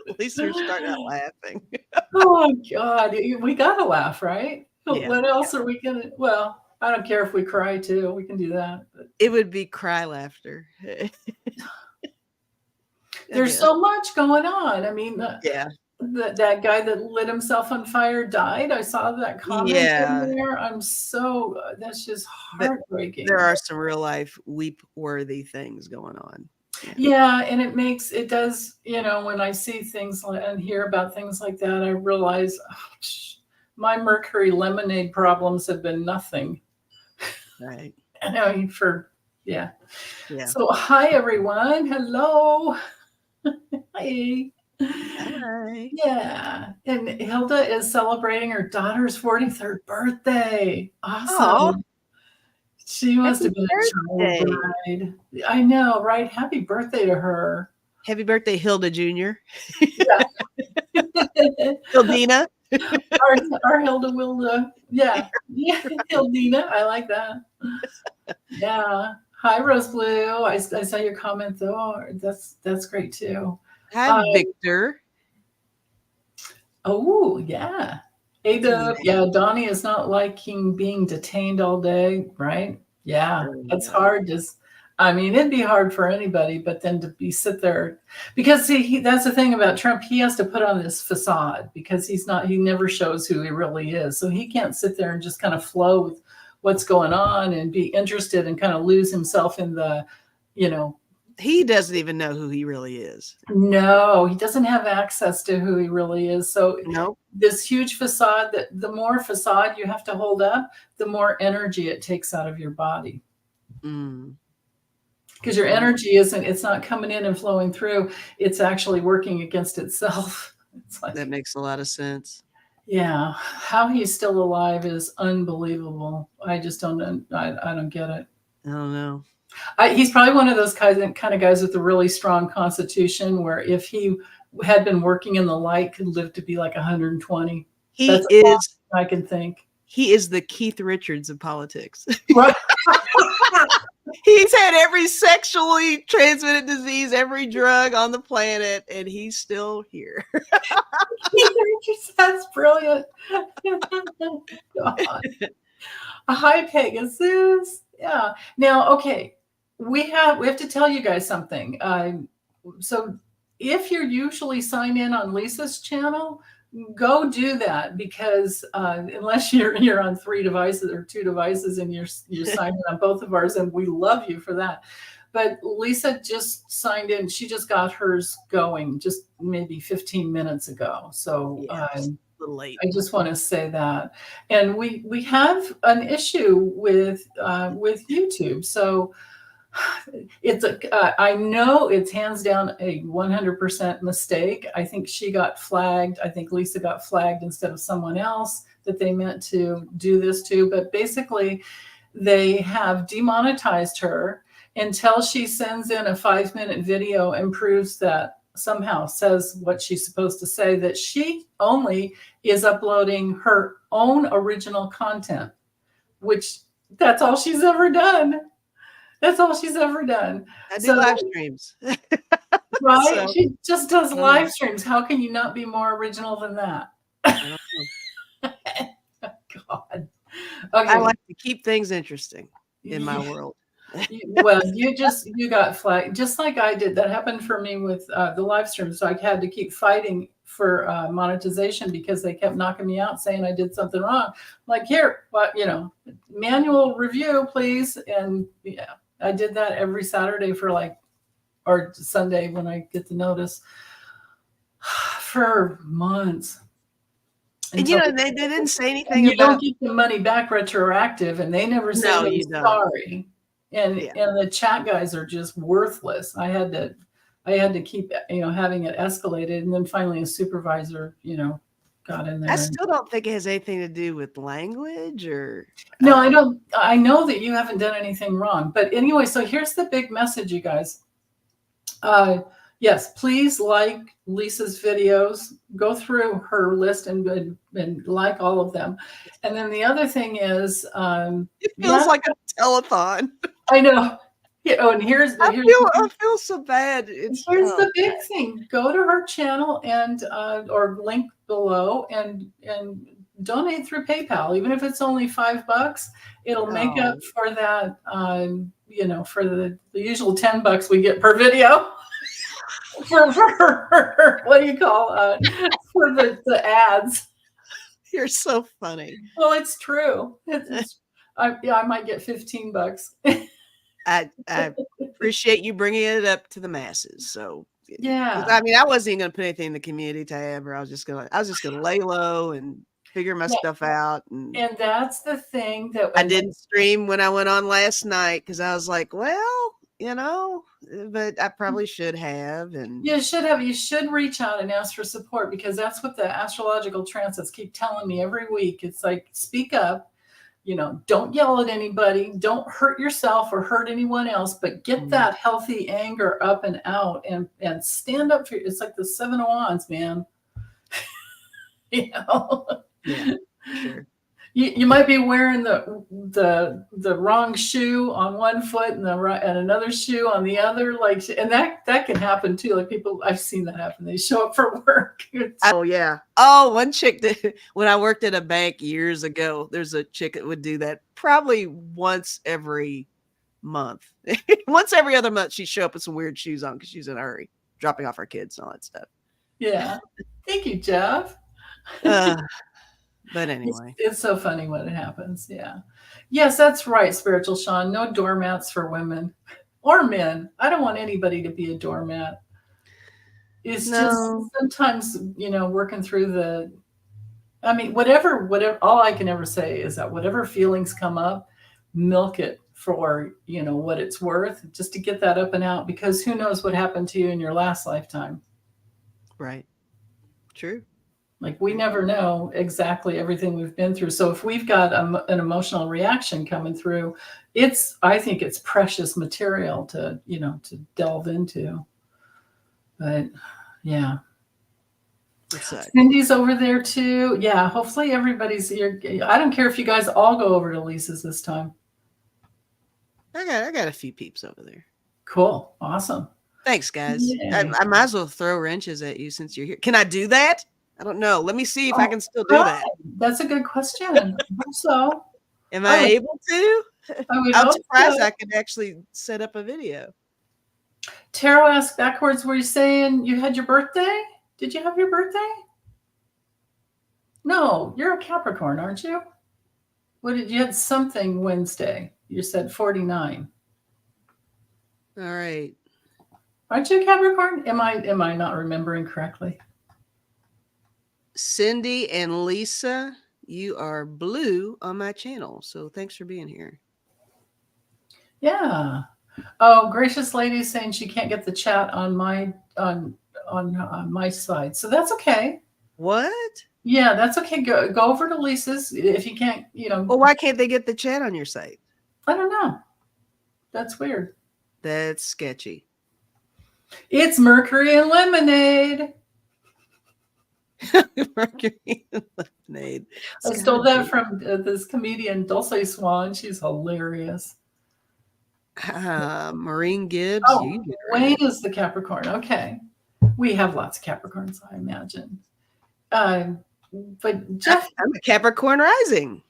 At least they're starting out laughing. Oh God, we gotta laugh, right? Yeah. What else are we gonna? Well, I don't care if we cry too. We can do that. But It would be cry laughter. there's so much going on. I mean, Yeah. that guy that lit himself on fire died. I saw that comment in there. I'm so that's just heartbreaking. There are some real life weep worthy things going on. Yeah, and it does, when I see things and hear about things like that, I realize my Mercury lemonade problems have been nothing. Right. I mean, yeah. Yeah. So hi everyone. Hello. Hi. Hi. Yeah. And Hilda is celebrating her daughter's 43rd birthday. Awesome. Oh, she must have been a child bride. I know, right? Happy birthday to her. Happy birthday, Hilda Jr. Yeah. Hildina. Our Hilda Wilda. Yeah. Hildina. I like that. Yeah. Hi, Rose Blue. I saw your comment though. That's great too. Hi, Victor. Oh, yeah. Ada, yeah, Donnie is not liking being detained all day, right? Yeah, that's hard. It'd be hard for anybody, but then to sit there, because that's the thing about Trump. He has to put on this facade because he never shows who he really is. So he can't sit there and just kind of flow with what's going on and be interested and kind of lose himself in the, He doesn't even know who he really is. No, he doesn't have access to who he really is. So nope. This huge facade, that the more facade you have to hold up, the more energy it takes out of your body. Because your energy it's not coming in and flowing through. It's actually working against itself. It's like, that makes a lot of sense. Yeah. How he's still alive is unbelievable. I just don't know. I don't get it. I don't know. He's probably one of those kind of guys with a really strong constitution, where if he had been working in the light, could live to be like 120. That's all I can think. He is the Keith Richards of politics. Right. He's had every sexually transmitted disease, every drug on the planet, and he's still here. Keith Richards, that's brilliant. God. Hi, Pegasus. Yeah. Now, okay. We have to tell you guys something. So if you're usually signed in on Lisa's channel, go do that, because unless you're on 3 devices or 2 devices and you're signed in on both of ours, and we love you for that. But Lisa just signed in. She just got hers going just maybe 15 minutes ago. So a little late. I just want to say that. And we have an issue with YouTube. So I know it's hands down a 100% mistake. I think she got flagged. I think Lisa got flagged instead of someone else that they meant to do this to. But basically, they have demonetized her until she sends in a 5-minute video and proves that somehow says what she's supposed to say, that she only is uploading her own original content, which that's all she's ever done. That's all she's ever done. I do live streams. Right? So, she just does live streams. How can you not be more original than that? God. Okay. I like to keep things interesting in my world. Well, you got flagged, just like I did. That happened for me with the live stream. So I had to keep fighting for monetization because they kept knocking me out saying I did something wrong. Like, here, manual review, please. And yeah, I did that every Saturday or Sunday when I get the notice for months. And they didn't say anything about. You don't get the money back retroactive, and they never say sorry. And the chat guys are just worthless. I had to keep having it escalated, and then finally a supervisor got in there. I still don't think it has anything to do with language or. No, I don't. I know that you haven't done anything wrong, but anyway. So here's the big message, you guys. Yes, please like Lisa's videos. Go through her list and like all of them. And then the other thing is, it feels like a telethon. I know. Yeah, oh, and here's I feel so bad. here's the big thing. Go to her channel and or link below and donate through PayPal, even if it's only $5. It'll make up for that. For the usual $10 we get per video. for what do you call for the ads? You're so funny. Well, it's true. I might get $15. I appreciate you bringing it up to the masses. So yeah, I mean, I wasn't even gonna put anything in the community tab, or I was just gonna lay low and figure my stuff out. And that's the thing that I didn't stream when I went on last night because I was like, well, but I probably should have. And you should reach out and ask for support, because that's what the astrological transits keep telling me every week. It's like, speak up, don't yell at anybody, don't hurt yourself or hurt anyone else, but get that healthy anger up and out and stand up for it's like the 7 of Wands, man. Yeah, sure. You might be wearing the wrong shoe on one foot and another shoe on the other, and that can happen too. Like I've seen that happen. They show up for work. Oh yeah. Oh, one chick when I worked at a bank years ago, there's a chick that would do that probably once every month. Once every other month, she'd show up with some weird shoes on because she was in a hurry, dropping off her kids and all that stuff. Yeah. Thank you, Jeff. But anyway, it's so funny when it happens. Yeah. Yes, that's right, Spiritual Sean. No doormats for women or men. I don't want anybody to be a doormat. It's just sometimes, working through whatever, all I can ever say is that whatever feelings come up, milk it for, what it's worth, just to get that up and out, because who knows what happened to you in your last lifetime. Right. True. Like, we never know exactly everything we've been through. So if we've got an emotional reaction coming through, I think it's precious material to delve into. But yeah. Cindy's over there too. Yeah. Hopefully everybody's here. I don't care if you guys all go over to Lisa's this time. I got a few peeps over there. Cool. Awesome. Thanks, guys. I might as well throw wrenches at you since you're here. Can I do that? I don't know. Let me see if I can still do that. That's a good question. I hope so. Am I able to? I'm surprised I could actually set up a video. Tarot asked backwards, were you saying you had your birthday? Did you have your birthday? No, you're a Capricorn, aren't you? You had something Wednesday. You said 49. All right. Aren't you a Capricorn? Am I not remembering correctly? Cindy and Lisa, you are blue on my channel, so thanks for being here. Yeah. Oh, gracious lady saying she can't get the chat on my side, so that's okay. What? Yeah, that's okay. Go over to Lisa's if you can't. Well, why can't they get the chat on your site? I don't know. That's weird. That's sketchy. It's Mercury and Lemonade. Mercury and Lemonade. I stole that from this comedian Dulce Swan. She's hilarious. Maureen Gibbs. Oh, Wayne is the Capricorn. Okay, we have lots of Capricorns, I imagine. But Jeff, I'm a Capricorn rising.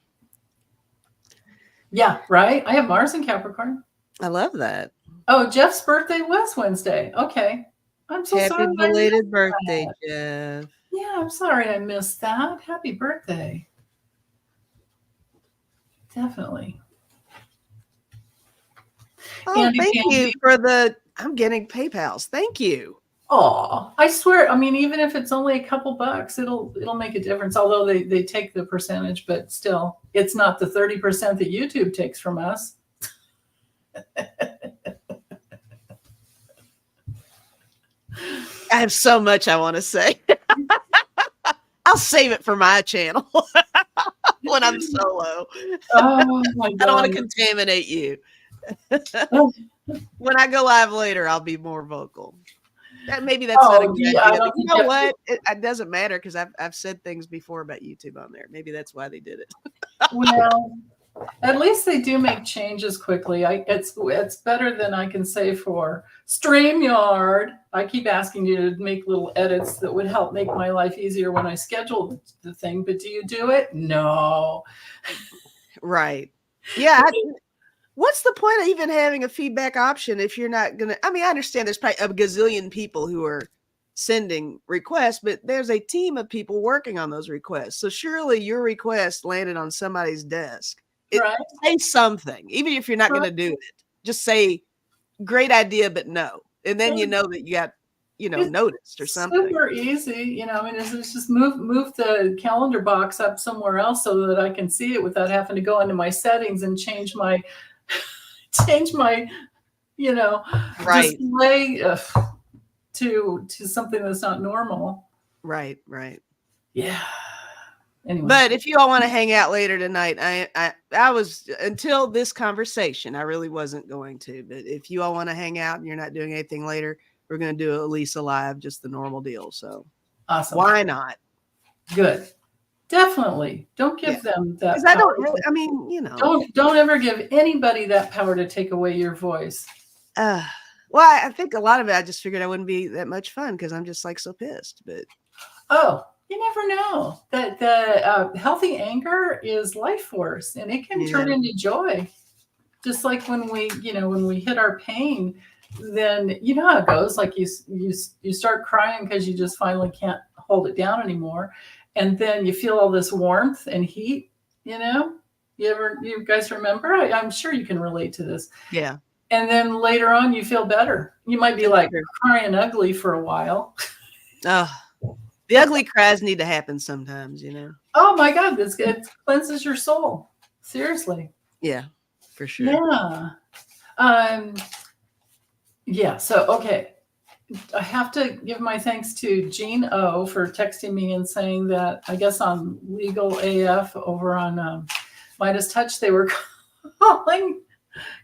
Yeah, right. I have Mars in Capricorn. I love that. Oh, Jeff's birthday was Wednesday. Okay, I'm so sorry. Happy belated birthday, Jeff. Yeah, I'm sorry I missed that. Happy birthday. Definitely. Oh, thank you for I'm getting PayPals. Thank you. Oh, I swear. I mean, even if it's only a couple bucks, it'll make a difference. Although they take the percentage, but still, it's not the 30% that YouTube takes from us. I have so much I want to say. I'll save it for my channel when I'm solo. Oh my God. I don't want to contaminate you. When I go live later, I'll be more vocal. Maybe that's not a good idea. You know what? It doesn't matter because I've said things before about YouTube on there. Maybe that's why they did it. Well, At least they do make changes quickly. It's better than I can say for StreamYard. I keep asking you to make little edits that would help make my life easier when I schedule the thing. But do you do it? No. Right. Yeah. What's the point of even having a feedback option if you're not going to? I mean, I understand there's probably a gazillion people who are sending requests, but there's a team of people working on those requests. So surely your request landed on somebody's desk. Right. Say something, even if you're not going to do it. Just say, great idea, but no. And then you know that you got, noticed or something. Super easy. I mean, it's just move the calendar box up somewhere else so that I can see it without having to go into my settings and change my, right. display to something that's not normal. Right. Yeah. Anyway. But if you all want to hang out later tonight, I was, until this conversation, I really wasn't going to. But if you all want to hang out and you're not doing anything later, we're going to do a Lisa Live, just the normal deal. So awesome. Why not? Good. Definitely. Don't give them that. Because I don't really, I mean, Don't ever give anybody that power to take away your voice. Well, I think a lot of it, I just figured I wouldn't be that much fun because I'm just like so pissed. But you never know. That the healthy anger is life force, and it can turn into joy. Just like when we hit our pain, then you know how it goes. Like you start crying because you just finally can't hold it down anymore, and then you feel all this warmth and heat. You guys remember? I'm sure you can relate to this. Yeah. And then later on, you feel better. You might be like crying ugly for a while. The ugly cries need to happen sometimes, Oh my God, it cleanses your soul. Seriously. Yeah, for sure. Yeah. So, okay. I have to give my thanks to Jean O for texting me and saying that I guess on Legal AF over on Midas Touch, they were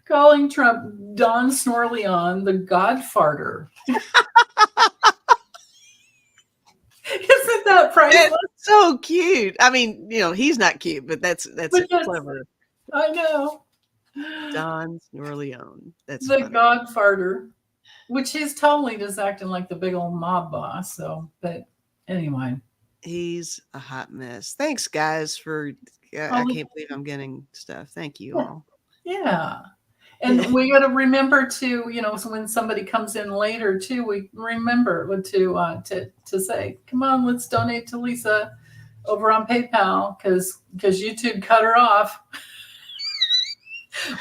calling Trump Don Snorleon the Godfarter. Isn't that priceless? It's so cute. I mean, he's not cute, but that's clever. I know. Don Snorleon. That's the funny. Godfarter, which he's totally just acting like the big old mob boss. So, but anyway, he's a hot mess. Thanks, guys, for. I can't believe I'm getting stuff. Thank you all. Yeah. And we got to remember to, so when somebody comes in later too, we remember to say, come on, let's donate to Lisa over on PayPal because YouTube cut her off.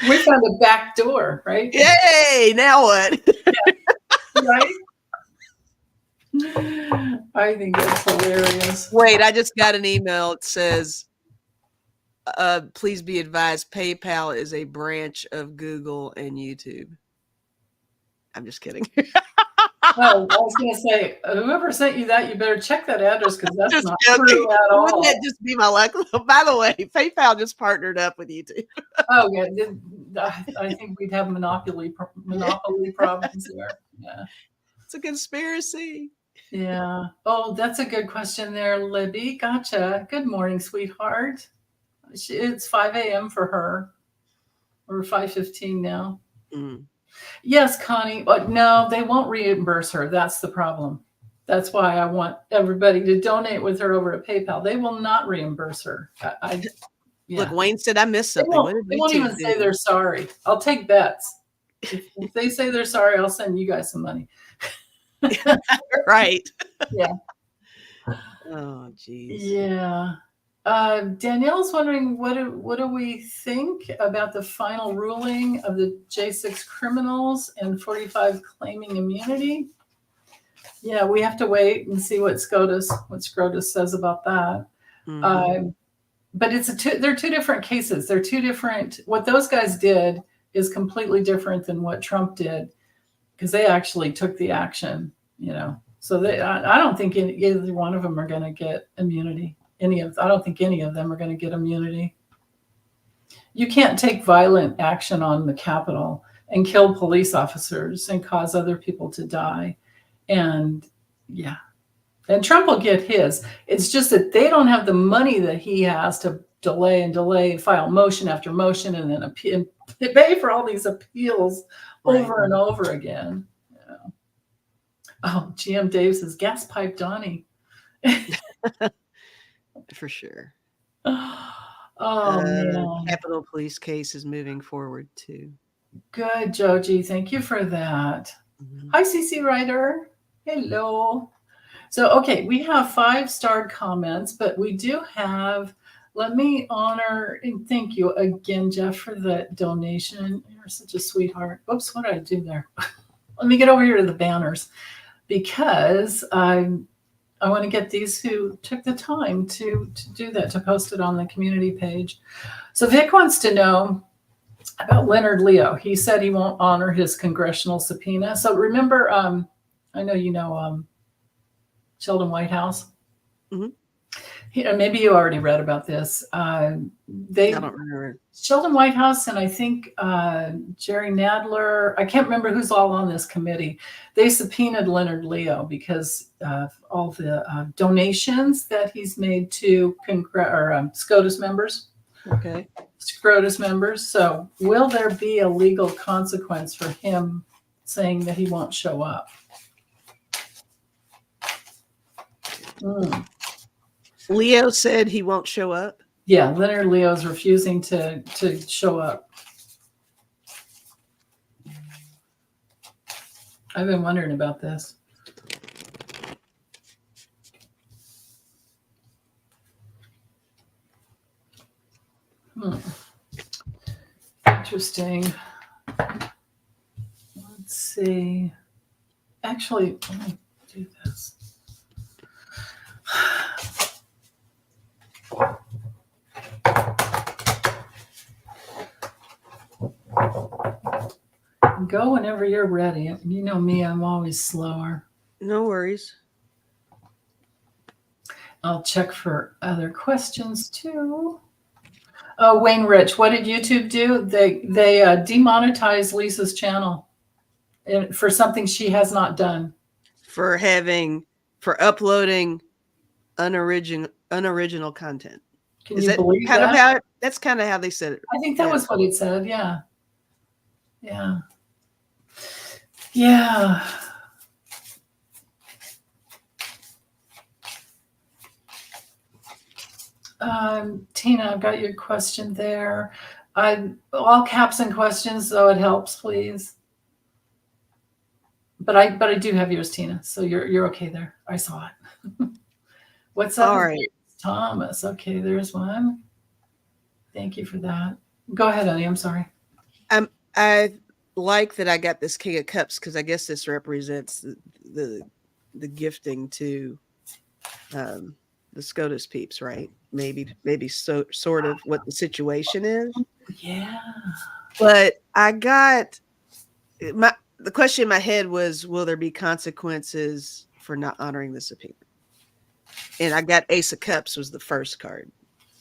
We found a back door, right? Yay! Now what? Right? I think that's hilarious. Wait, I just got an email. It says, please be advised, PayPal is a branch of Google and YouTube. I'm just kidding. Oh, I was going to say, whoever sent you that, you better check that address because that's just not true at all. Wouldn't that just be my luck? By the way, PayPal just partnered up with YouTube. Oh, yeah. I think we'd have monopoly problems there. Yeah. It's a conspiracy. Yeah. Oh, that's a good question there, Libby. Gotcha. Good morning, sweetheart. It's 5 a.m. for her, or 5:15 now. Mm. Yes, Connie. But no, they won't reimburse her. That's the problem. That's why I want everybody to donate with her over at PayPal. They will not reimburse her. Yeah. Look, Wayne said I missed something. They won't even say they're sorry. I'll take bets. If they say they're sorry, I'll send you guys some money. Right. Yeah. Oh, geez. Yeah. Danielle's wondering what do we think about the final ruling of the J6 criminals and 45 claiming immunity? Yeah, we have to wait and see what SCOTUS says about that. Mm-hmm. But they're two different cases. They're two different. What those guys did is completely different than what Trump did because they actually took the action. So I don't think either one of them are going to get immunity. I don't think any of them are going to get immunity. You can't take violent action on the Capitol and kill police officers and cause other people to die. And Trump will get his. It's just that they don't have the money that he has to delay and delay, file motion after motion, and then pay for all these appeals over and over again. Yeah. Oh, GM Dave says, gas pipe Donnie. For sure. Oh, man. Capitol Police case is moving forward too. Good, Joji. Thank you for that. Mm-hmm. Hi, CC Ryder. Hello. So, okay, we have 5-starred comments, but we do have, let me honor and thank you again, Jeff, for the donation. You're such a sweetheart. Oops, what did I do there? Let me get over here to the banners because I want to get these who took the time to do that, to post it on the community page. So Vic wants to know about Leonard Leo. He said he won't honor his congressional subpoena. So remember, I know you know Sheldon Whitehouse. Mm-hmm. Maybe you already read about this. I don't remember. Sheldon Whitehouse and I think Jerry Nadler, I can't remember who's all on this committee. They subpoenaed Leonard Leo because of all the donations that he's made to SCOTUS members. Okay. SCOTUS members. So will there be a legal consequence for him saying that he won't show up? Leo said he won't show up. Yeah, Leonard Leo's refusing to show up. I've been wondering about this. Interesting. Let's see. Actually, let me do this. Go whenever you're ready. You know me, I'm always slower. No worries. I'll check for other questions too. Oh, Wayne Rich, what did YouTube do? They demonetized Lisa's channel for something she has not done. For uploading unoriginal content. Can you believe that? That's kind of how they said it. I think that was what it said. Yeah. Yeah. Yeah. Tina, I've got your question there. All caps and questions, so it helps, please. But I do have yours, Tina. So you're okay there. I saw it. What's up? All right. Thomas. Okay, there's one. Thank you for that. Go ahead, Honey. I'm sorry. I like that I got this King of Cups because I guess this represents the gifting to the SCOTUS peeps, right? Maybe sort of what the situation is. Yeah. But I got the question in my head was, will there be consequences for not honoring the subpoena? And I got Ace of Cups was the first card.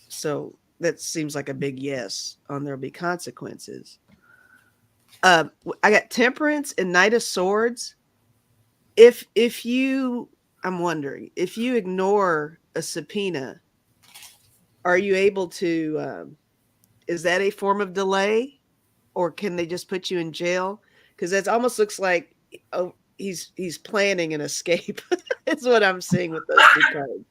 So that seems like a big yes on there'll be consequences. I got Temperance and Knight of Swords. I'm wondering, if you ignore a subpoena, are you able to, is that a form of delay, or can they just put you in jail? Because that almost looks like he's planning an escape. That's what I'm seeing with those two cards.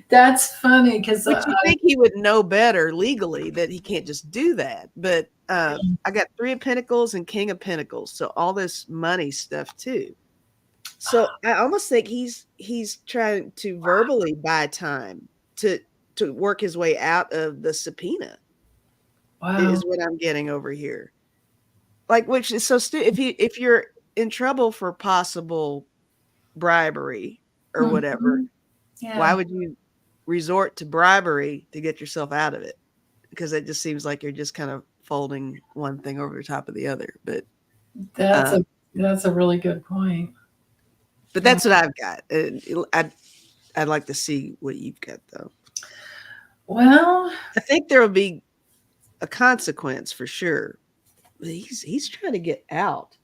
That's funny because you think he would know better legally that he can't just do that. But I got Three of Pentacles and King of Pentacles, so all this money stuff too. So I almost think he's trying to verbally buy time to work his way out of the subpoena. Wow. Is what I'm getting over here. Like, which is so stupid. If you're in trouble for possible bribery or whatever, why would you resort to bribery to get yourself out of it? Because it just seems like you're just kind of folding one thing over the top of the other. But that's a really good point. But that's what I've got. I'd like to see what you've got, though. Well, I think there will be a consequence for sure. But he's trying to get out.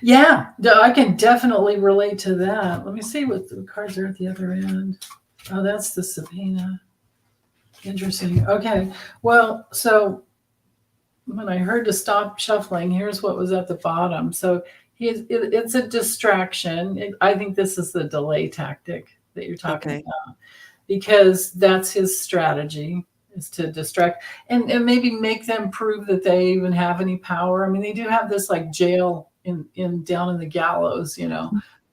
Yeah, I can definitely relate to that. Let me see what the cards are at the other end. Oh, that's the subpoena. Interesting. Okay. Well, so when I heard to stop shuffling, here's what was at the bottom. So it's a distraction. I think this is the delay tactic that you're talking Okay. about, because that's his strategy, is to distract and maybe make them prove that they even have any power. I mean, they do have this like jail in down in the gallows,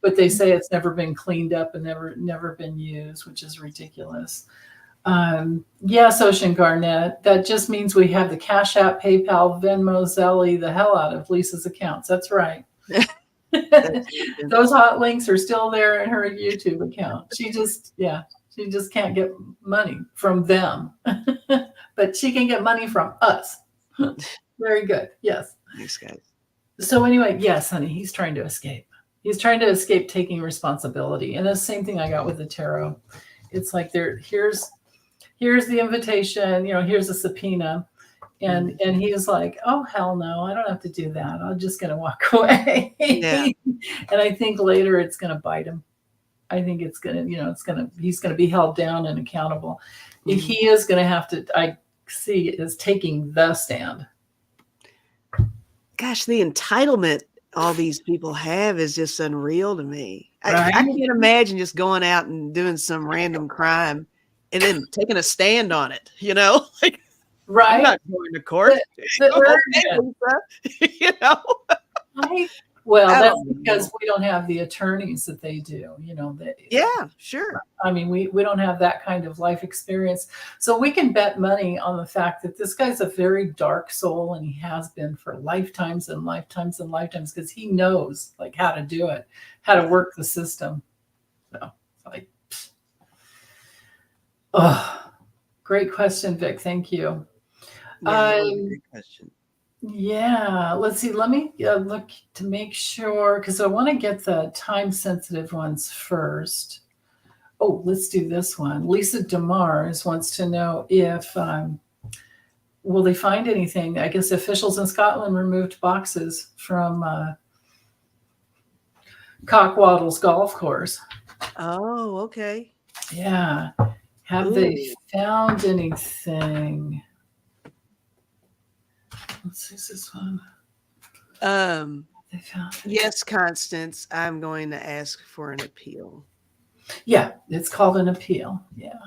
but they say it's never been cleaned up and never been used, which is ridiculous. Yes, Ocean Garnett. That just means we have the Cash App, PayPal, Venmo, Zelle, the hell out of Lisa's accounts. That's right. That's good. Those hot links are still there in her YouTube account. She just can't get money from them, but she can get money from us. Very good. Yes. Thanks, guys. So anyway, yes, honey, he's trying to escape. He's trying to escape taking responsibility. And the same thing I got with the tarot. It's like here's the invitation, here's a subpoena. And he's like, oh, hell no, I don't have to do that. I'm just going to walk away. Yeah. And I think later it's going to bite him. I think it's going to, he's going to be held down and accountable. Mm-hmm. He is going to have to, I see it as taking the stand. Gosh, the entitlement all these people have is just unreal to me. Right? I can't imagine just going out and doing some random crime and then taking a stand on it, like, right. I'm not going to court. Right. Well, that's because we don't have the attorneys that they do, Yeah, sure. I mean, we don't have that kind of life experience. So we can bet money on the fact that this guy's a very dark soul, and he has been for lifetimes and lifetimes and lifetimes, because he knows like how to do it, how to work the system. So like, great question, Vic. Thank you. Yeah, great question. Yeah, let's see. Let me look to make sure, because I want to get the time sensitive ones first. Oh, let's do this one. Lisa DeMars wants to know if will they find anything? I guess officials in Scotland removed boxes from Cockwaddle's golf course. Oh, okay. Yeah. Have they found anything? Let's see this one. Yes, Constance, I'm going to ask for an appeal. Yeah, it's called an appeal. Yeah.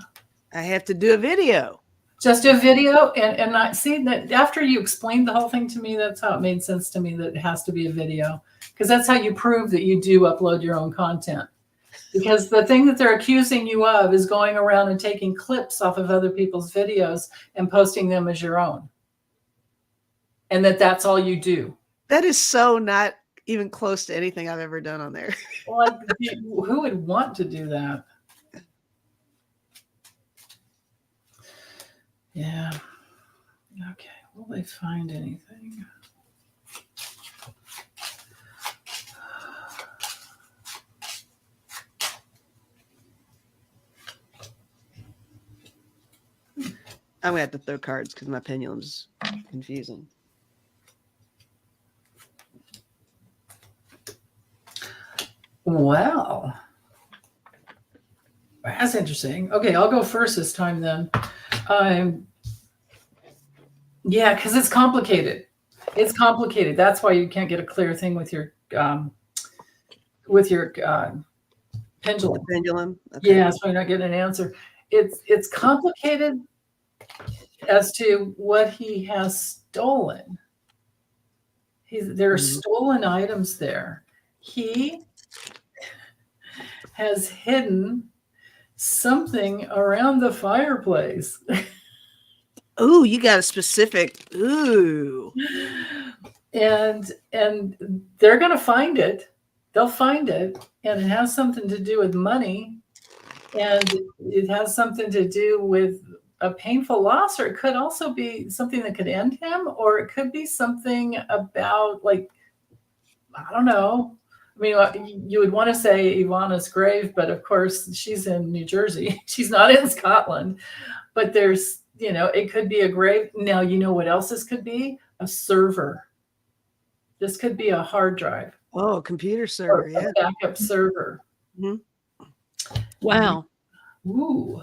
I have to do a video. Just a video, and I see that after you explained the whole thing to me, that's how it made sense to me that it has to be a video, because that's how you prove that you do upload your own content. Because the thing that they're accusing you of is going around and taking clips off of other people's videos and posting them as your own. And that's all you do. That is so not even close to anything I've ever done on there. Well, who would want to do that? Yeah. Okay. Will they find anything? I'm going to have to throw cards because my pendulum's confusing. Well, that's interesting. Okay, I'll go first this time then. Yeah, because it's complicated. It's complicated. That's why you can't get a clear thing with your pendulum. Pendulum. Okay. Yeah, that's why you're not getting an answer. It's complicated as to what he has stolen. There are stolen items there. He has hidden something around the fireplace. Ooh, you got a specific. Ooh. And they're going to find it. They'll find it. And it has something to do with money. And it has something to do with a painful loss, or it could also be something that could end him, or it could be something about, like, I don't know. I mean, you would want to say Ivana's grave, but of course she's in New Jersey. She's not in Scotland. But there's, it could be a grave. Now, you know what else this could be? A server. This could be a hard drive. Oh, a computer server, yeah. A backup server. Mm-hmm. Wow. Ooh.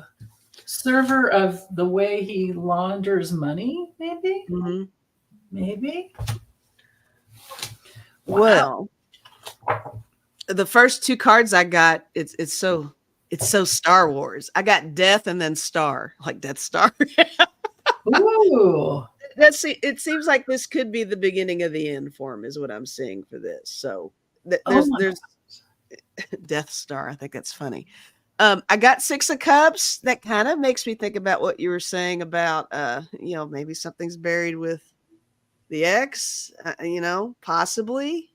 server of the way he launders money, maybe? Mm-hmm. Maybe? Wow. Well, the first two cards I got, it's so Star Wars. I got Death and then Star, like Death Star. Ooh. It seems like this could be the beginning of the end for him, is what I'm seeing for this. So there's Death Star. I think that's funny. I got Six of Cups. That kind of makes me think about what you were saying about, maybe something's buried with the ex, possibly,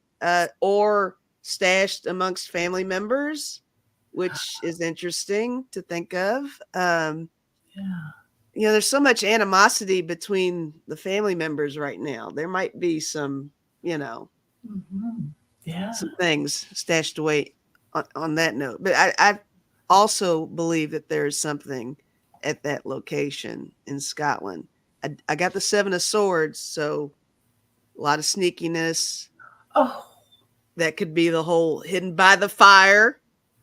or stashed amongst family members, which is interesting to think of. There's so much animosity between the family members right now. There might be some, some things stashed away on that note. But I also believe that there's something at that location in Scotland. I got the Seven of Swords, so a lot of sneakiness. Oh, that could be the whole hidden by the fire.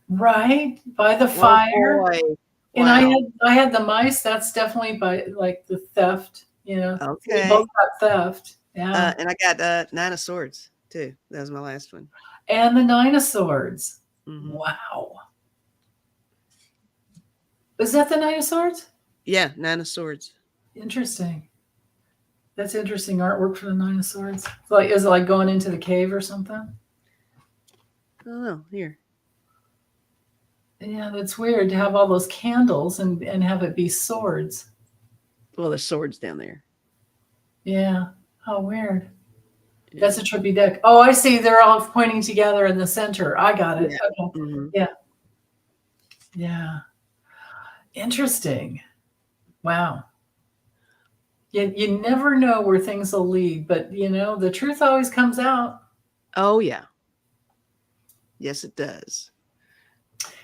Right, by the fire. Boy. And Wow. I had the mice. That's definitely by like the theft. Okay. We both got theft. Yeah. And I got Nine of Swords too. That was my last one. And the Nine of Swords. Mm-hmm. Wow. Is that the Nine of Swords? Yeah, Nine of Swords. Interesting. That's interesting artwork for the Nine of Swords. Is it like going into the cave or something? I don't know. Here. Yeah, that's weird to have all those candles and have it be swords. Well, there's swords down there. Yeah. How weird. Yeah. That's a trippy deck. Oh, I see. They're all pointing together in the center. I got it. Yeah. Okay. Mm-hmm. Yeah. Yeah. Interesting. Wow. You never know where things will lead, but the truth always comes out. Oh yeah. Yes, it does.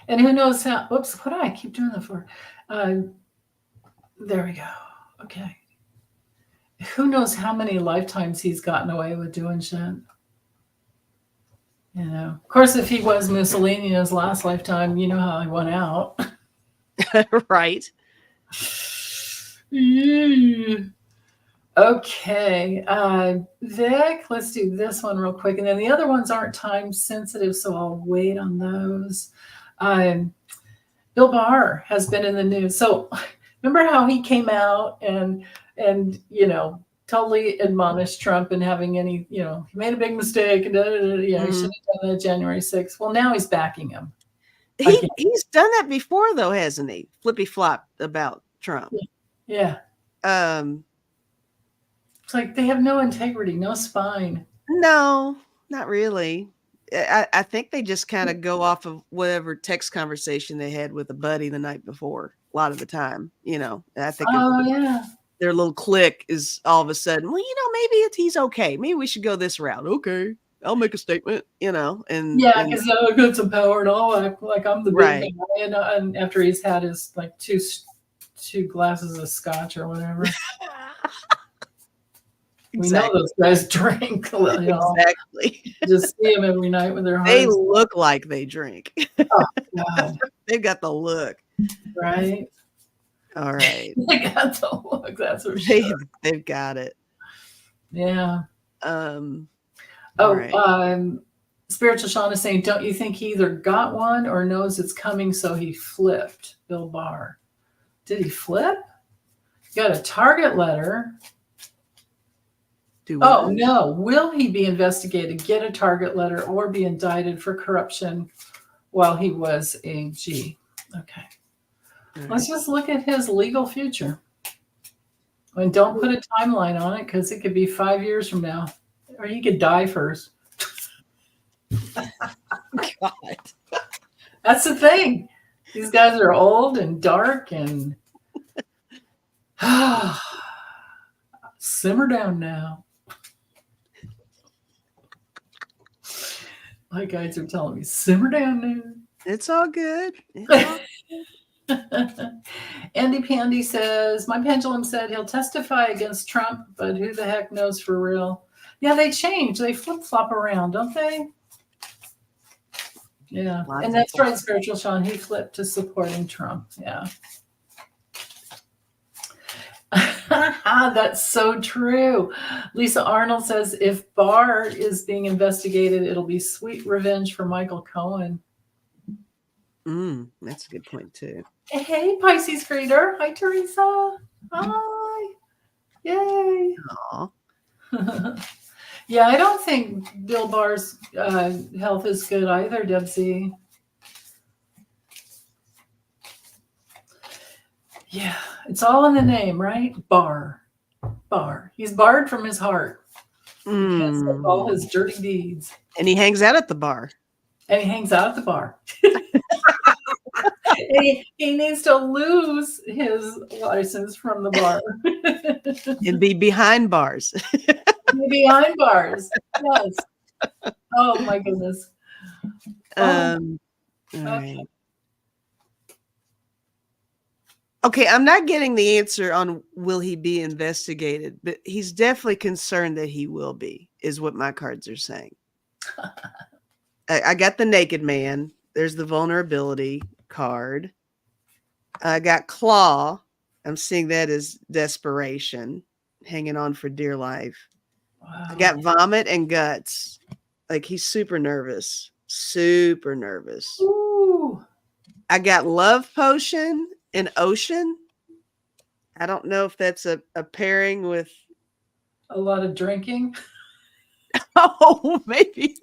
And who knows how? Whoops! What do I keep doing that for? There we go. Okay. Who knows how many lifetimes he's gotten away with doing shit? Of course, if he was Mussolini in his last lifetime, you know how he went out. Right. Okay, Vic, let's do this one real quick. And then the other ones aren't time sensitive, so I'll wait on those. Bill Barr has been in the news. So remember how he came out and totally admonished Trump and having any, he made a big mistake and he should have done that January 6th. Well, now he's backing him. He's done that before, though, hasn't he? Flippy flop about Trump. Yeah. It's like they have no integrity, no spine. No, not really. I think they just kind of go off of whatever text conversation they had with a buddy the night before. A lot of the time, I think their little clique is all of a sudden, well, maybe he's okay. Maybe we should go this route. Okay, I'll make a statement, and because I got some power and I'll act like I'm the big guy. And after he's had his like two glasses of scotch or whatever. We know those guys drink. Exactly. Just see them every night with their hearts. They look like they drink. Oh, God. They've got the look. Right. All right. They got the look. That's for sure. They've got it. Yeah. Right. Spiritual Sean is saying, don't you think he either got one or knows it's coming, so he flipped? Bill Barr. Did he flip? Got a target letter. Oh, no. Will he be investigated, get a target letter, or be indicted for corruption while he was AG? Okay. Let's just look at his legal future. And don't put a timeline on it because it could be 5 years from now. Or he could die first. God. That's the thing. These guys are old and dark and simmer down now. My guys are telling me, simmer down now. It's all good. Andy Pandy says, my pendulum said he'll testify against Trump, but who the heck knows for real? Yeah, they change. They flip-flop around, don't they? Yeah. And that's right, Spiritual Sean. He flipped to supporting Trump. Yeah. That's so true. Lisa Arnold says if Barr is being investigated, it'll be sweet revenge for Michael Cohen. That's a good point too. Hey, Pisces reader. Hi, Teresa. Hi. Yay. Aw. Yeah, I don't think Bill Barr's health is good either, Debsy. Yeah, it's all in the name, right? Barr. Barr. He's barred from his heart. He can't stop all his dirty deeds. And he hangs out at the bar. And he hangs out at the bar. he needs to lose his license from the bar. And be behind bars. Behind bars. Yes. Oh my goodness. All right. Okay, I'm not getting the answer on will he be investigated, but he's definitely concerned that he will be, is what my cards are saying. I got the naked man. There's the vulnerability card. I got claw. I'm seeing that as desperation, hanging on for dear life. Wow. I got vomit and guts. Like he's super nervous. Super nervous. Ooh. I got love potion and ocean. I don't know if that's a pairing with a lot of drinking. Oh, maybe.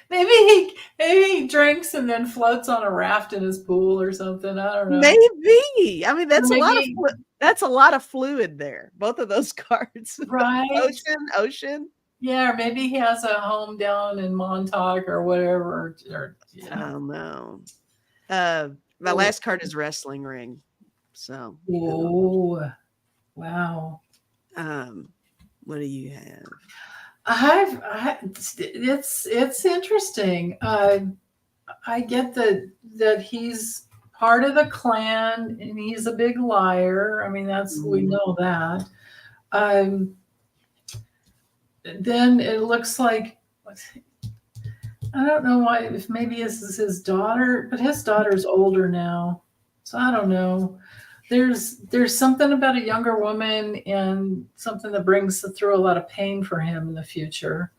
Maybe he drinks and then floats on a raft in his pool or something. I don't know. Maybe. I mean, that's a lot of fluid there. Both of those cards. Right. Ocean. Yeah, or maybe he has a home down in Montauk or whatever. I don't know. My last card is wrestling ring. So. Oh, wow. What do you have? It's interesting. I get that he's part of the Klan and he's a big liar. I mean, we know that. Then it looks like, I don't know why, if maybe this is his daughter, but his daughter's older now. So I don't know. There's something about a younger woman and something that brings through a lot of pain for him in the future.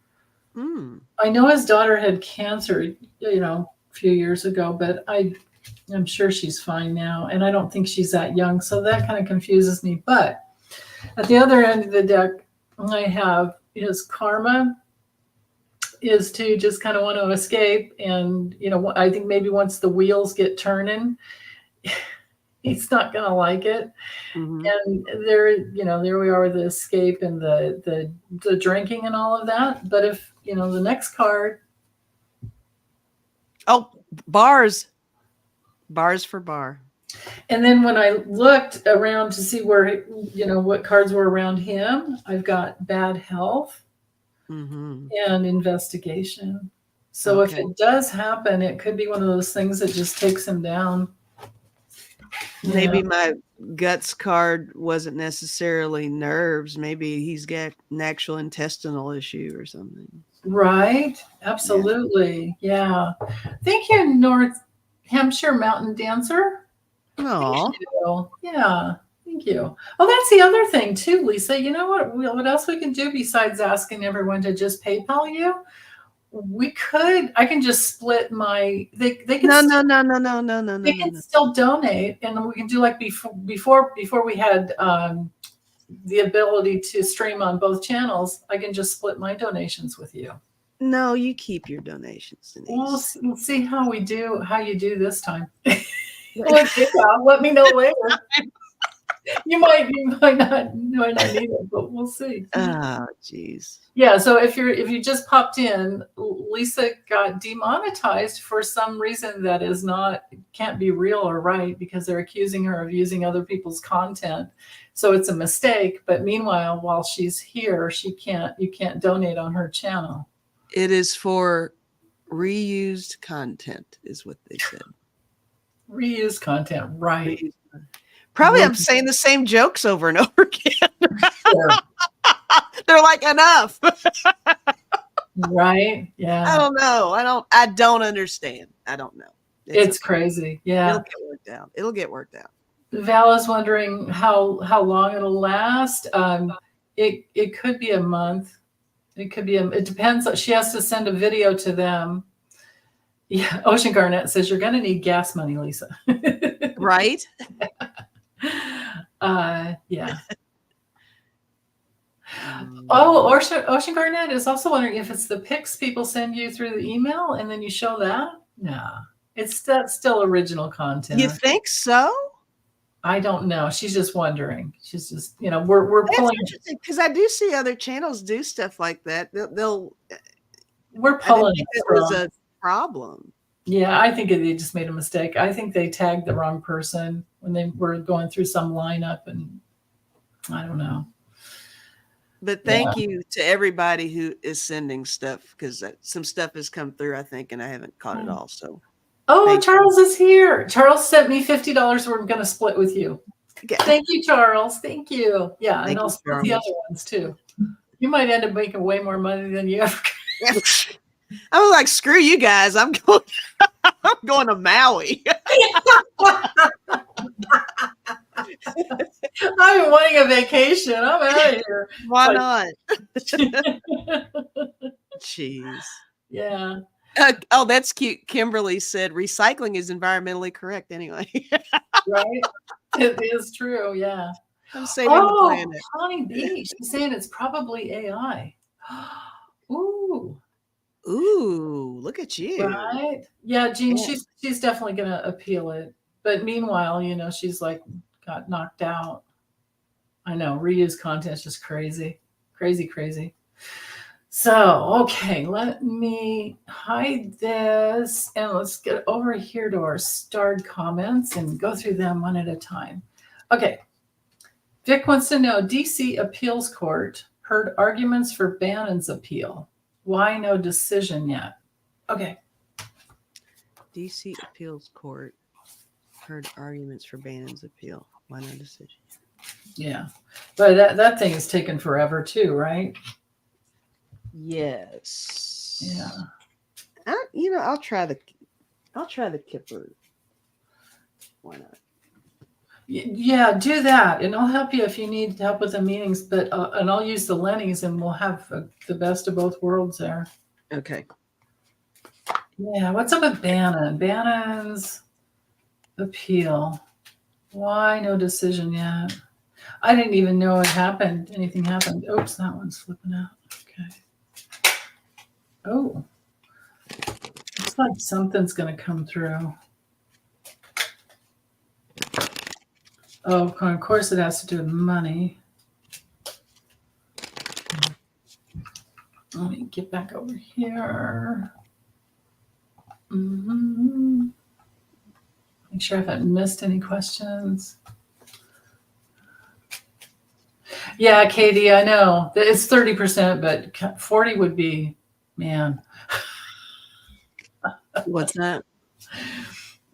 I know his daughter had cancer, a few years ago, but I'm sure she's fine now. And I don't think she's that young. So that kind of confuses me. But at the other end of the deck, I have his karma is to just kind of want to escape. And, I think maybe once the wheels get turning, he's not going to like it. Mm-hmm. And there we are with the escape and the drinking and all of that. But if, the next card. Oh, bars for Barr. And then when I looked around to see where, what cards were around him, I've got bad health and investigation. So if it does happen, it could be one of those things that just takes him down. Maybe my guts card wasn't necessarily nerves. Maybe he's got an actual intestinal issue or something. Right. Absolutely. Yeah. Thank you, North Hampshire Mountain Dancer. Oh, yeah. Thank you. Oh, that's the other thing too, Lisa. You know what else we can do besides asking everyone to just PayPal you? I can just split my, they can no. They can still donate, and we can do like before we had the ability to stream on both channels. I can just split my donations with you. No, you keep your donations, Denise. We'll see how you do this time. Let me know later. You might not need it, but we'll see. Oh, geez. Yeah. So if you just popped in, Lisa got demonetized for some reason that can't be real or right, because they're accusing her of using other people's content. So it's a mistake. But meanwhile, while she's here, you can't donate on her channel. It is for reused content, is what they said. Reused content, right? Reused content. Probably I'm saying the same jokes over and over again. Sure. They're like, enough. Right? Yeah. I don't know. I don't understand. I don't know. It's crazy. Yeah. It'll get worked out. Val is wondering how long it'll last. It could be a month. It could be it depends. She has to send a video to them. Yeah, Ocean Garnett says you're gonna need gas money, Lisa. Right? Yeah. Mm. Oh, Ocean Garnett is also wondering if it's the pics people send you through the email and then you show that. Nah, that's still original content. You think so? I don't know. She's just wondering. She's just, we're That's pulling. interesting because I do see other channels do stuff like that. We're I didn't pulling think it it was from. a problem. Yeah, I think they just made a mistake. I think they tagged the wrong person when they were going through some lineup, and I don't know. But thank you to everybody who is sending stuff because some stuff has come through, I think, and I haven't caught it all. So, Charles is here. Charles sent me $50. We're going to split with you. Thank you, Charles. Thank you. Yeah, and I'll split the other ones too. You might end up making way more money than you ever. I was like, screw you guys. I'm going to Maui. I've been wanting a vacation. I'm out of here. Why not? Jeez. Yeah. Oh, that's cute. Kimberly said recycling is environmentally correct anyway. Right? It is true. Yeah. I'm saving the planet. Connie B. She's saying it's probably AI. Ooh. Ooh, look at you. Right? Yeah, Jean, she's definitely going to appeal it. But meanwhile, she's like got knocked out. I know, reused content is just crazy. Crazy. So, okay, let me hide this and let's get over here to our starred comments and go through them one at a time. Okay. Vic wants to know, DC Appeals Court heard arguments for Bannon's appeal. Why no decision yet? Okay. DC Appeals Court heard arguments for Bannon's appeal. Why no decision? Yeah. But that thing is taking forever too, right? Yes. Yeah. I'll try the Kipper. Why not? Yeah, do that, and I'll help you if you need help with the meetings. But and I'll use the Lennies, and we'll have the best of both worlds there. Okay. Yeah. What's up with Bannon? Bannon's appeal. Why no decision yet? I didn't even know it happened. Anything happened. Oops, that one's flipping out. Okay. Oh. Looks like something's going to come through. Oh, of course it has to do with money. Let me get back over here. Mm-hmm. Make sure I haven't missed any questions. Yeah, Katie, I know. It's 30%, but 40 would be, man. What's that?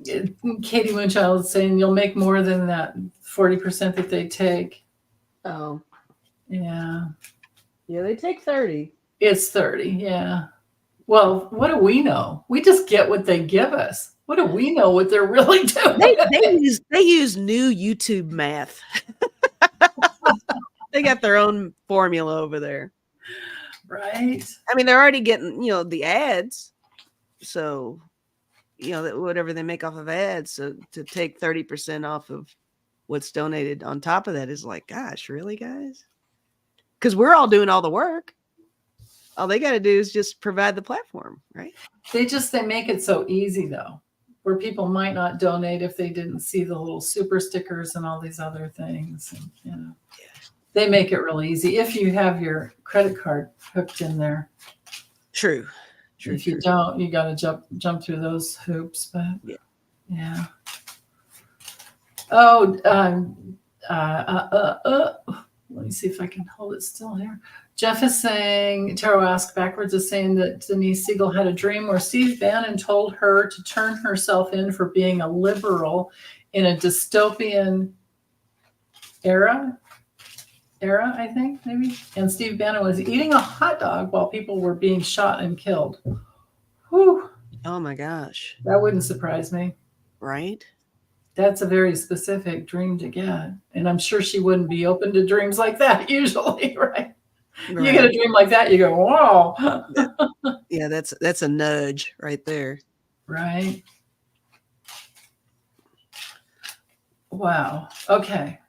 Katie Moonchild is saying you'll make more than that 40% that they take. Oh. Yeah. Yeah, they take 30. It's 30, yeah. Well, what do we know? We just get what they give us. What do we know what they're really doing? They use new YouTube math. They got their own formula over there. Right. I mean, they're already getting, the ads. So, whatever they make off of ads. So to take 30% off of what's donated on top of that is like, gosh, really, guys? Because we're all doing all the work. All they got to do is just provide the platform, right? They make it so easy, though, where people might not donate if they didn't see the little super stickers and all these other things. And, they make it really easy if you have your credit card hooked in there. True. If you don't, you got to jump through those hoops. But yeah. Oh, let me see if I can hold it still here. Jeff is saying, Tarot Ask Backwards is saying that Denise Siegel had a dream where Steve Bannon told her to turn herself in for being a liberal in a dystopian era, I think, maybe. And Steve Bannon was eating a hot dog while people were being shot and killed. Whew. Oh my gosh. That wouldn't surprise me. Right? That's a very specific dream to get. And I'm sure she wouldn't be open to dreams like that usually, right? You get a Right. dream like that, you go, whoa. Yeah, that's a nudge right there. Right. Wow. Okay.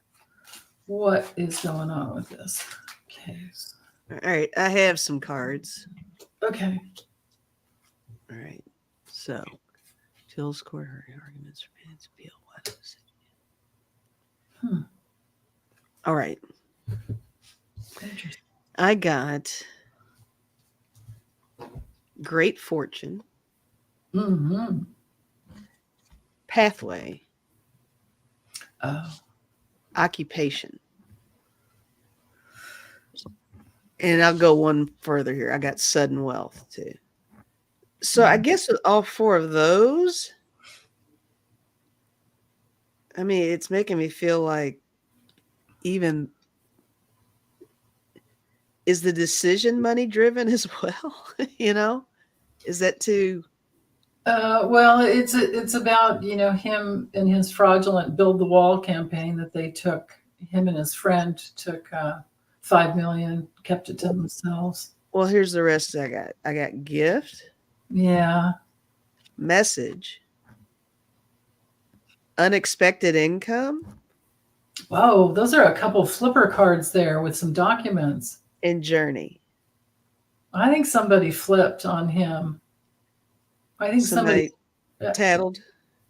What is going on with this case? All right, I have some cards. Okay. All right. So, Phil's court arguments for Penn's appeal. What is it? Hmm. All right. Interesting. I got great fortune, Mm-hmm. pathway, Oh. occupation. And I'll go one further here. I got sudden wealth too. So I guess with all four of those, I mean, it's making me feel like even is the decision money driven as well? You know, is that too? Well, it's about him and his fraudulent build the wall campaign that they took. Him and his friend took $5 million, kept it to themselves. Well, here's the rest I got. I got gift, Yeah. message, unexpected income, Whoa, those are a couple flipper cards there with some documents. and journey. I think somebody flipped on him. I think somebody tattled.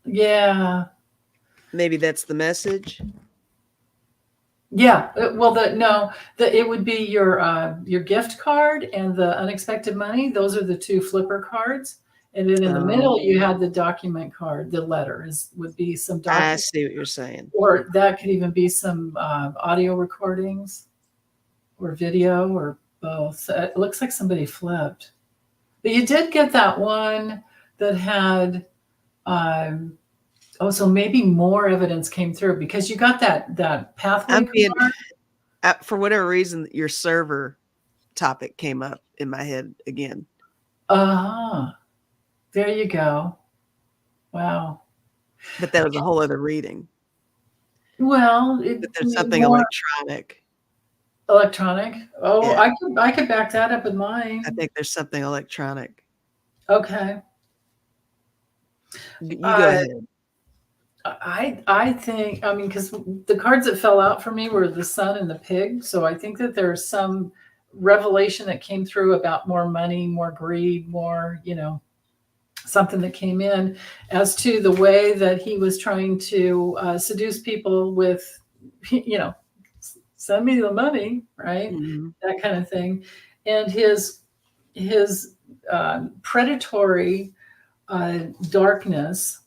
Yeah. Maybe that's the message. Yeah. Well, it would be your gift card and the unexpected money. Those are the two flipper cards. And then in the middle, you had the document card. The letter would be some document. I see what you're saying. Or that could even be some audio recordings or video or both. So it looks like somebody flipped. But you did get that one that had, so maybe more evidence came through because you got that pathway card. For whatever reason, your server topic came up in my head again. Uh-huh. There you go. Wow. But that was a whole other reading. Well, but there's something electronic. Electronic? Oh, Yeah. I could back that up with mine. I think there's something electronic. Okay. You go ahead. I think, because the cards that fell out for me were the sun and the pig. So I think that there's some revelation that came through about more money, more greed, more, something that came in as to the way that he was trying to seduce people with, send me the money, right? Mm-hmm. That kind of thing. And his predatory darkness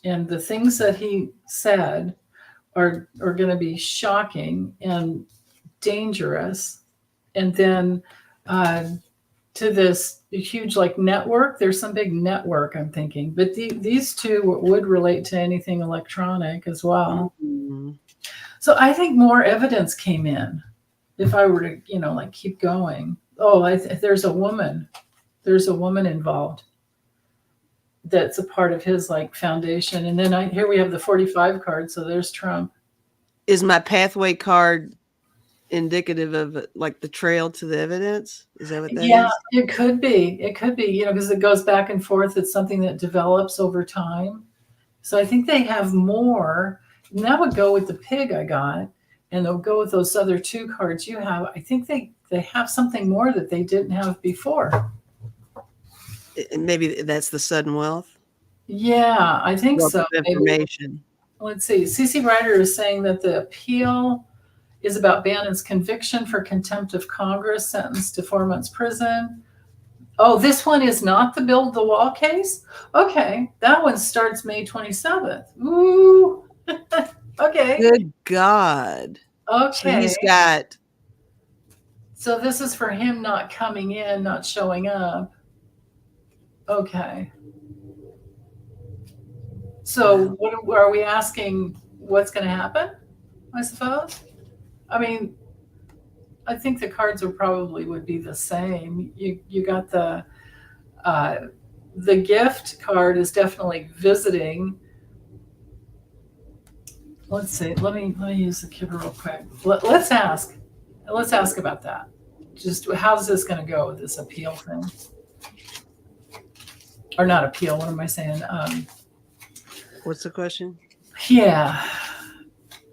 and the things that he said are going to be shocking and dangerous. And then to this huge network, there's some big network I'm thinking, but these two would relate to anything electronic as well. Mm-hmm. So I think more evidence came in if I were to, keep going. Oh, there's a woman involved. That's a part of his foundation. And then here we have the 45 card. So there's Trump. Is my pathway card indicative of the trail to the evidence? Is that what that is? It could be. It could be, because it goes back and forth. It's something that develops over time. So I think they have more. And that would go with the pig I got. And they'll go with those other two cards you have. I think they have something more that they didn't have before. And maybe that's the sudden wealth? Yeah, I think so. Information. Maybe. Let's see. CC Ryder is saying that the appeal is about Bannon's conviction for contempt of Congress, sentenced to 4 months prison. Oh, this one is not the build the wall case? Okay, that one starts May 27th. Ooh. Okay. Good God. Okay. So he's got... So this is for him not coming in, not showing up. Okay. So what are we asking? What's going to happen, I suppose? I think the cards would be the same. You got the gift card is definitely visiting. Let's see. Let me use the kipper real quick. Let's ask. Let's ask about that. Just how's this going to go with this appeal thing? Or not appeal? What am I saying? What's the question? Yeah,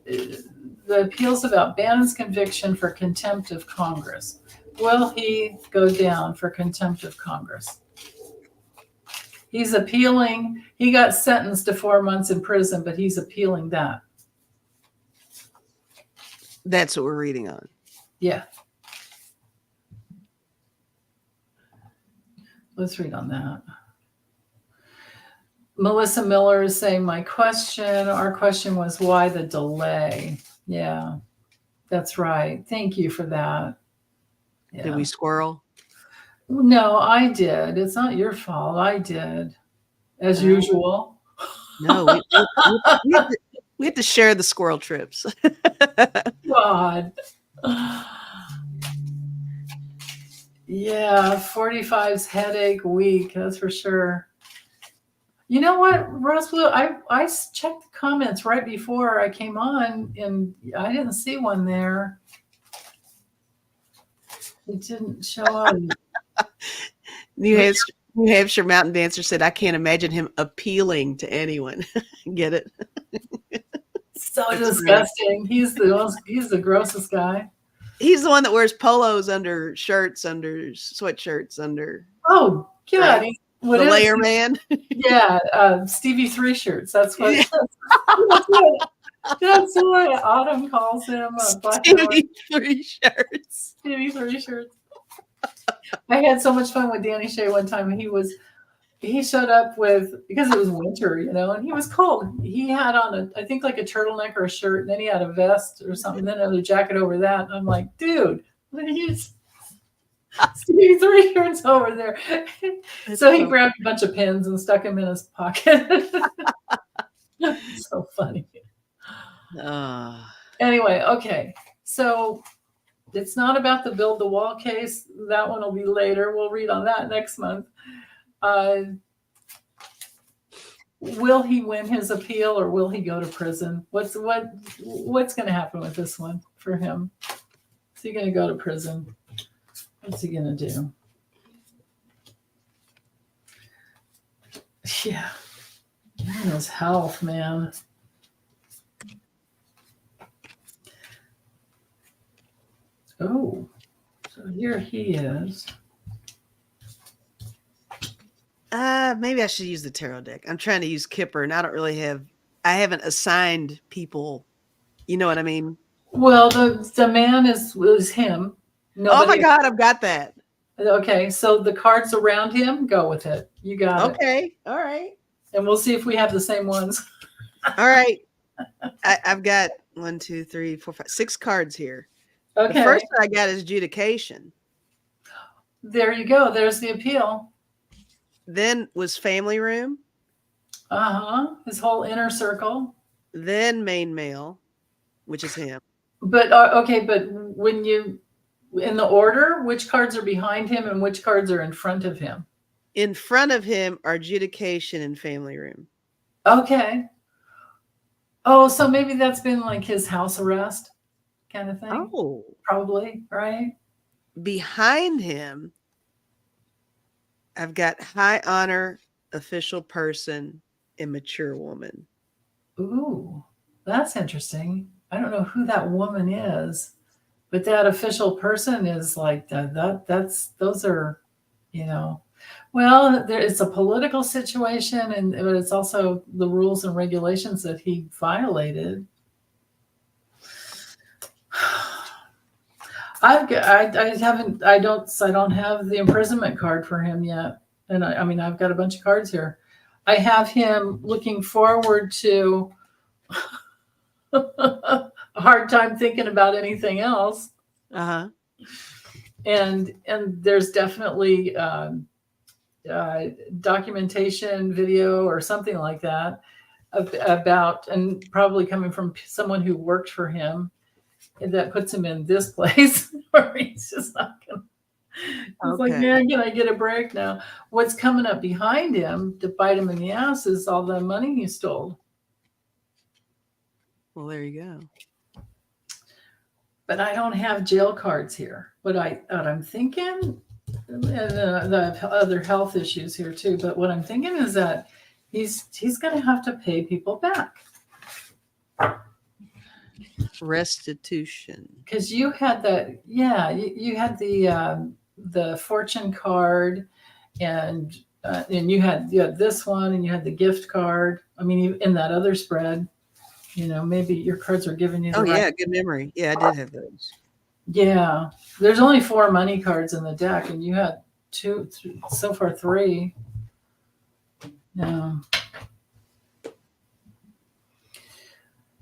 the appeals about Bannon's conviction for contempt of Congress. Will he go down for contempt of Congress? He's appealing. He got sentenced to 4 months in prison, but he's appealing that. That's what we're reading on. Yeah. Let's read on that. Melissa Miller is saying, our question was why the delay? Yeah, that's right. Thank you for that. Yeah. Did we squirrel? No, I did. It's not your fault. I did, as usual. No, we have to share the squirrel trips. God. Yeah, 45's headache week. That's for sure. You know what, Rose Blue? I checked the comments right before I came on, and I didn't see one there. It didn't show up. New Hampshire Mountain Dancer said, "I can't imagine him appealing to anyone." Get it? So disgusting. He's the grossest guy. He's the one that wears polos under shirts, under sweatshirts, under. Oh God! Right? The layer man. Yeah, Stevie Three Shirts. That's what. Yeah. That's what Autumn calls him. Stevie Three Shirts. Stevie Three Shirts. I had so much fun with Danny Shea one time. He showed up with, because it was winter, and he was cold. He had on I think like a turtleneck or a shirt, and then he had a vest or something, then another jacket over that. And I'm like, dude, he's Stevie Three Shirts over there. So he grabbed a bunch of pins and stuck them in his pocket. So funny. Anyway, okay. So it's not about the build the wall case. That one will be later. We'll read on that next month. Will he win his appeal or will he go to prison? What's going to happen with this one for him? Is he going to go to prison? What's he going to do? Yeah. His health, man. Oh, so here he is. Maybe I should use the tarot deck. I'm trying to use Kipper, and I haven't assigned people. You know what I mean? Well, the man is him. Nobody, oh my God, I've got that. Okay, so the cards around him, go with it. You got it. Okay, all right. And we'll see if we have the same ones. All right. I've got 1, 2, 3, 4, 5, 6 cards here. Okay. The first one I got is adjudication. There you go. There's the appeal. Then was family room. His whole inner circle. Then main male, which is him. But okay, but when you in the order, which cards are behind him and which cards are in front of him? In front of him are adjudication and family room. Okay. Oh, so maybe that's been like his house arrest kind of thing. Oh, probably, right? Behind him, I've got high honor, official person, and mature woman. Ooh, that's interesting. I don't know who that woman is, but that official person is like those are, well, it's a political situation, but it's also the rules and regulations that he violated. I don't have the imprisonment card for him yet. And I mean, I've got a bunch of cards here. I have him looking forward to a hard time thinking about anything else. And there's definitely documentation, video, or something like that about, and probably coming from someone who worked for him, that puts him in this place where he's just not gonna. He's like, man, can I get a break now? What's coming up behind him to bite him in the ass is all the money he stole. Well, there you go. But I don't have jail cards here. What I'm thinking, and the other health issues here too. But what I'm thinking is that he's going to have to pay people back. Restitution. Because you had that, yeah, you had the fortune card, and you had this one, and you had the gift card. I mean, in that other spread, maybe your cards are giving you the Oh, right. yeah, good memory. Yeah, I did have those. Yeah, there's only 4 money cards in the deck, and you had 2 so far, 3. Yeah.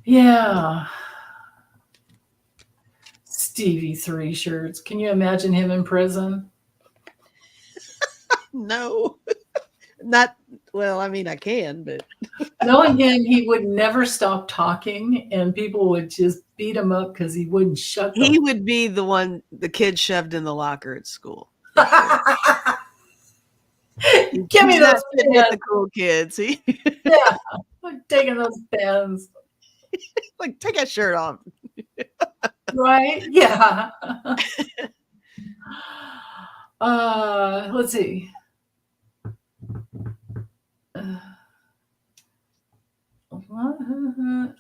Yeah. Stevie 3 shirts. Can you imagine him in prison? No, not well. I mean, I can, but Knowing him, he would never stop talking, and people would just beat him up because he wouldn't shut them. he would be the kid shoved in the locker at school. Give me those The pens. cool kids. Yeah, I'm taking those pens. Like, take that shirt off. Right? Yeah. Let's see.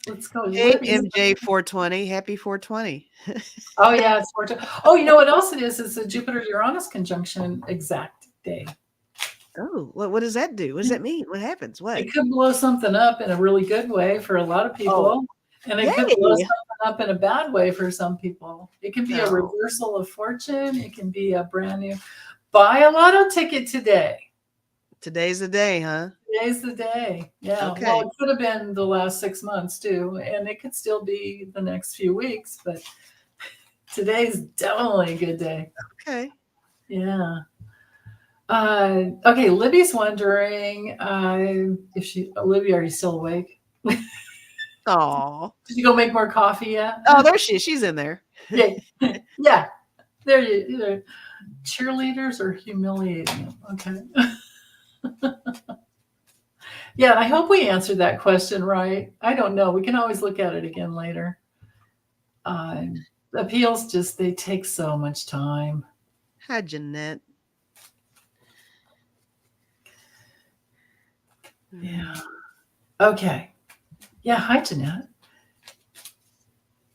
Let's go. Hey, MJ 420. Happy 420. Oh, yeah, it's 420. Oh, you know what else it is? It's a Jupiter-Uranus conjunction exact day. Oh, what does that do? What does that mean? What happens? What? It could blow something up in a really good way for a lot of people. And it could blow something up in a bad way for some people. It can be a reversal of fortune. It can be a brand new. Buy a lotto ticket today. Today's the day, huh? Today's the day. Yeah. Okay. Well, it could have been the last 6 months too, and it could still be the next few weeks, but today's definitely a good day. Okay. Yeah. Okay. Libby's wondering Libby, are you still awake? Oh. Did you go make more coffee yet? Oh, there she is. She's in there. Yeah. Yeah. There you either cheerleaders or humiliating them. Okay. Yeah, I hope we answered that question right. I don't know. We can always look at it again later. Appeals they take so much time. Hi, Jeanette. Yeah. Okay. Yeah. Hi, Jeanette.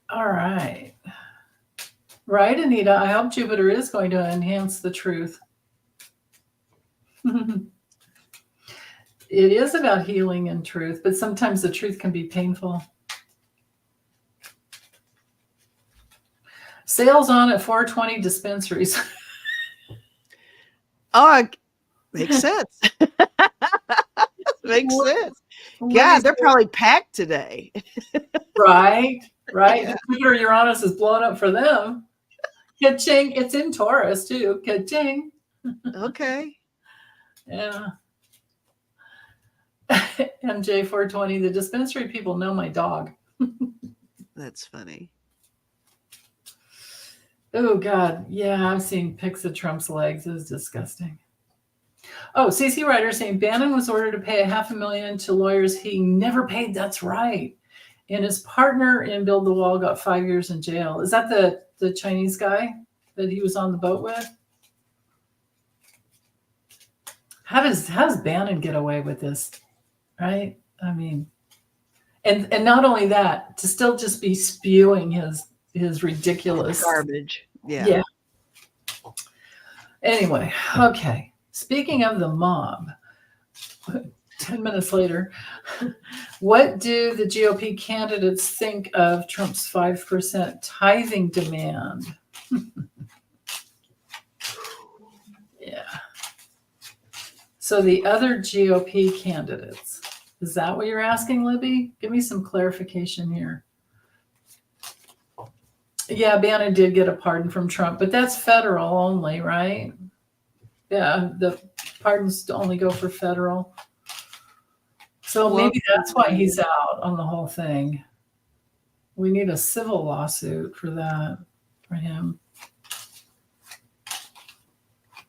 All right. Right, Anita. I hope Jupiter is going to enhance the truth. It is about healing and truth, but sometimes the truth can be painful. Sales on at 420 dispensaries. Oh, makes sense. Makes sense. God, they're probably packed today. Right. Jupiter Uranus is blowing up for them. Ka-ching. It's in Taurus too. Ka-ching. Okay. Yeah. MJ 420. The dispensary people know my dog. That's funny. Oh God. Yeah, I've seen pics of Trump's legs. It was disgusting. Oh, CC Ryder saying Bannon was ordered to pay $500,000 to lawyers he never paid. That's right. And his partner in Build the Wall got 5 years in jail. Is that the Chinese guy that he was on the boat with? How does Bannon get away with this? Right? I mean, and not only that, to still just be spewing his ridiculous garbage. Yeah. Anyway, okay. Speaking of the mob, 10 minutes later, what do the GOP candidates think of Trump's 5% tithing demand? Yeah. So the other GOP candidates, is that what you're asking, Libby? Give me some clarification here. Yeah, Bannon did get a pardon from Trump, but that's federal only, right? Yeah, the pardons only go for federal. So maybe that's why he's out on the whole thing. We need a civil lawsuit for that, for him.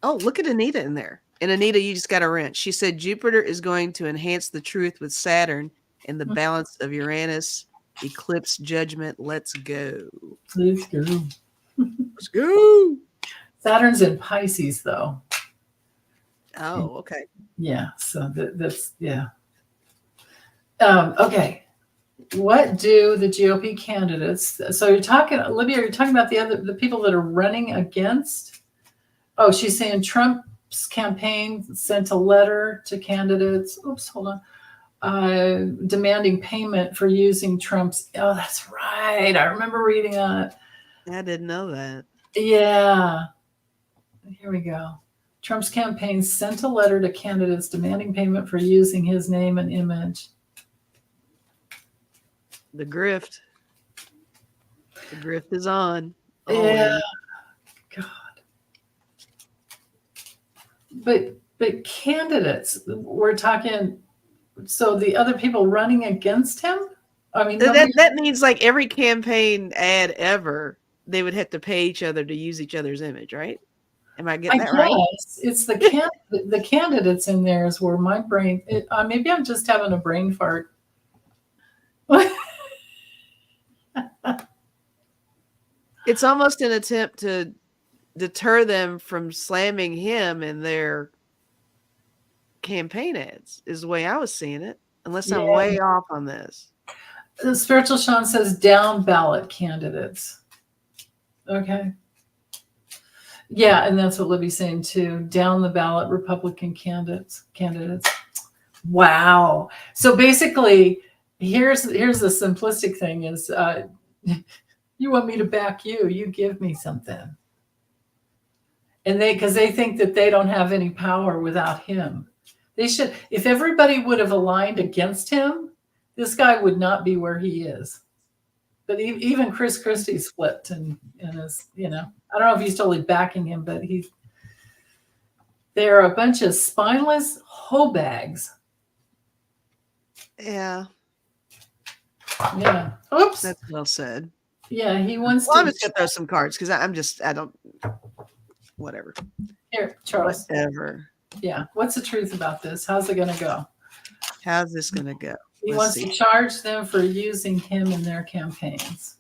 Oh, look at Anita in there. And Anita, you just got a wrench. She said Jupiter is going to enhance the truth with Saturn and the balance of Uranus Eclipse Judgment. Let's go. Let's go. Let's go. Saturn's in Pisces, though. Oh, okay. Yeah. So that's, yeah. Okay. What do the GOP candidates? So you're talking, Olivia, you're talking about the people that are running against. Oh, she's saying Trump's campaign sent a letter to candidates. Oops, hold on. Demanding payment for using Trump's. Oh, that's right. I remember reading that. I didn't know that. Yeah. Here we go. Trump's campaign sent a letter to candidates demanding payment for using his name and image. The grift. The grift is on. Always. Yeah. God. But candidates, we're talking. So the other people running against him. I mean, that means like every campaign ad ever, they would have to pay each other to use each other's image, right? Am I getting that right? It's the candidates in there is where my brain. Maybe I'm just having a brain fart. It's almost an attempt to deter them from slamming him in their campaign ads, is the way I was seeing it, unless I'm way off on this. The Spiritual Sean says down ballot candidates. Okay. Yeah, and that's what Libby's saying too. Down the ballot Republican candidates. Wow. So basically, here's the simplistic thing is you want me to back you, you give me something. And because they think that they don't have any power without him. They should, if everybody would have aligned against him, this guy would not be where he is. But even Chris Christie's flipped and is, I don't know if he's totally backing him, but they're a bunch of spineless hoe bags. Yeah. Yeah. Oops. That's well said. Yeah, he wants to. I'm just gonna throw some cards because I don't. Whatever. Here, Charles. Whatever. Yeah. What's the truth about this? How's it gonna go? How's this gonna go? He wants to charge them for using him in their campaigns.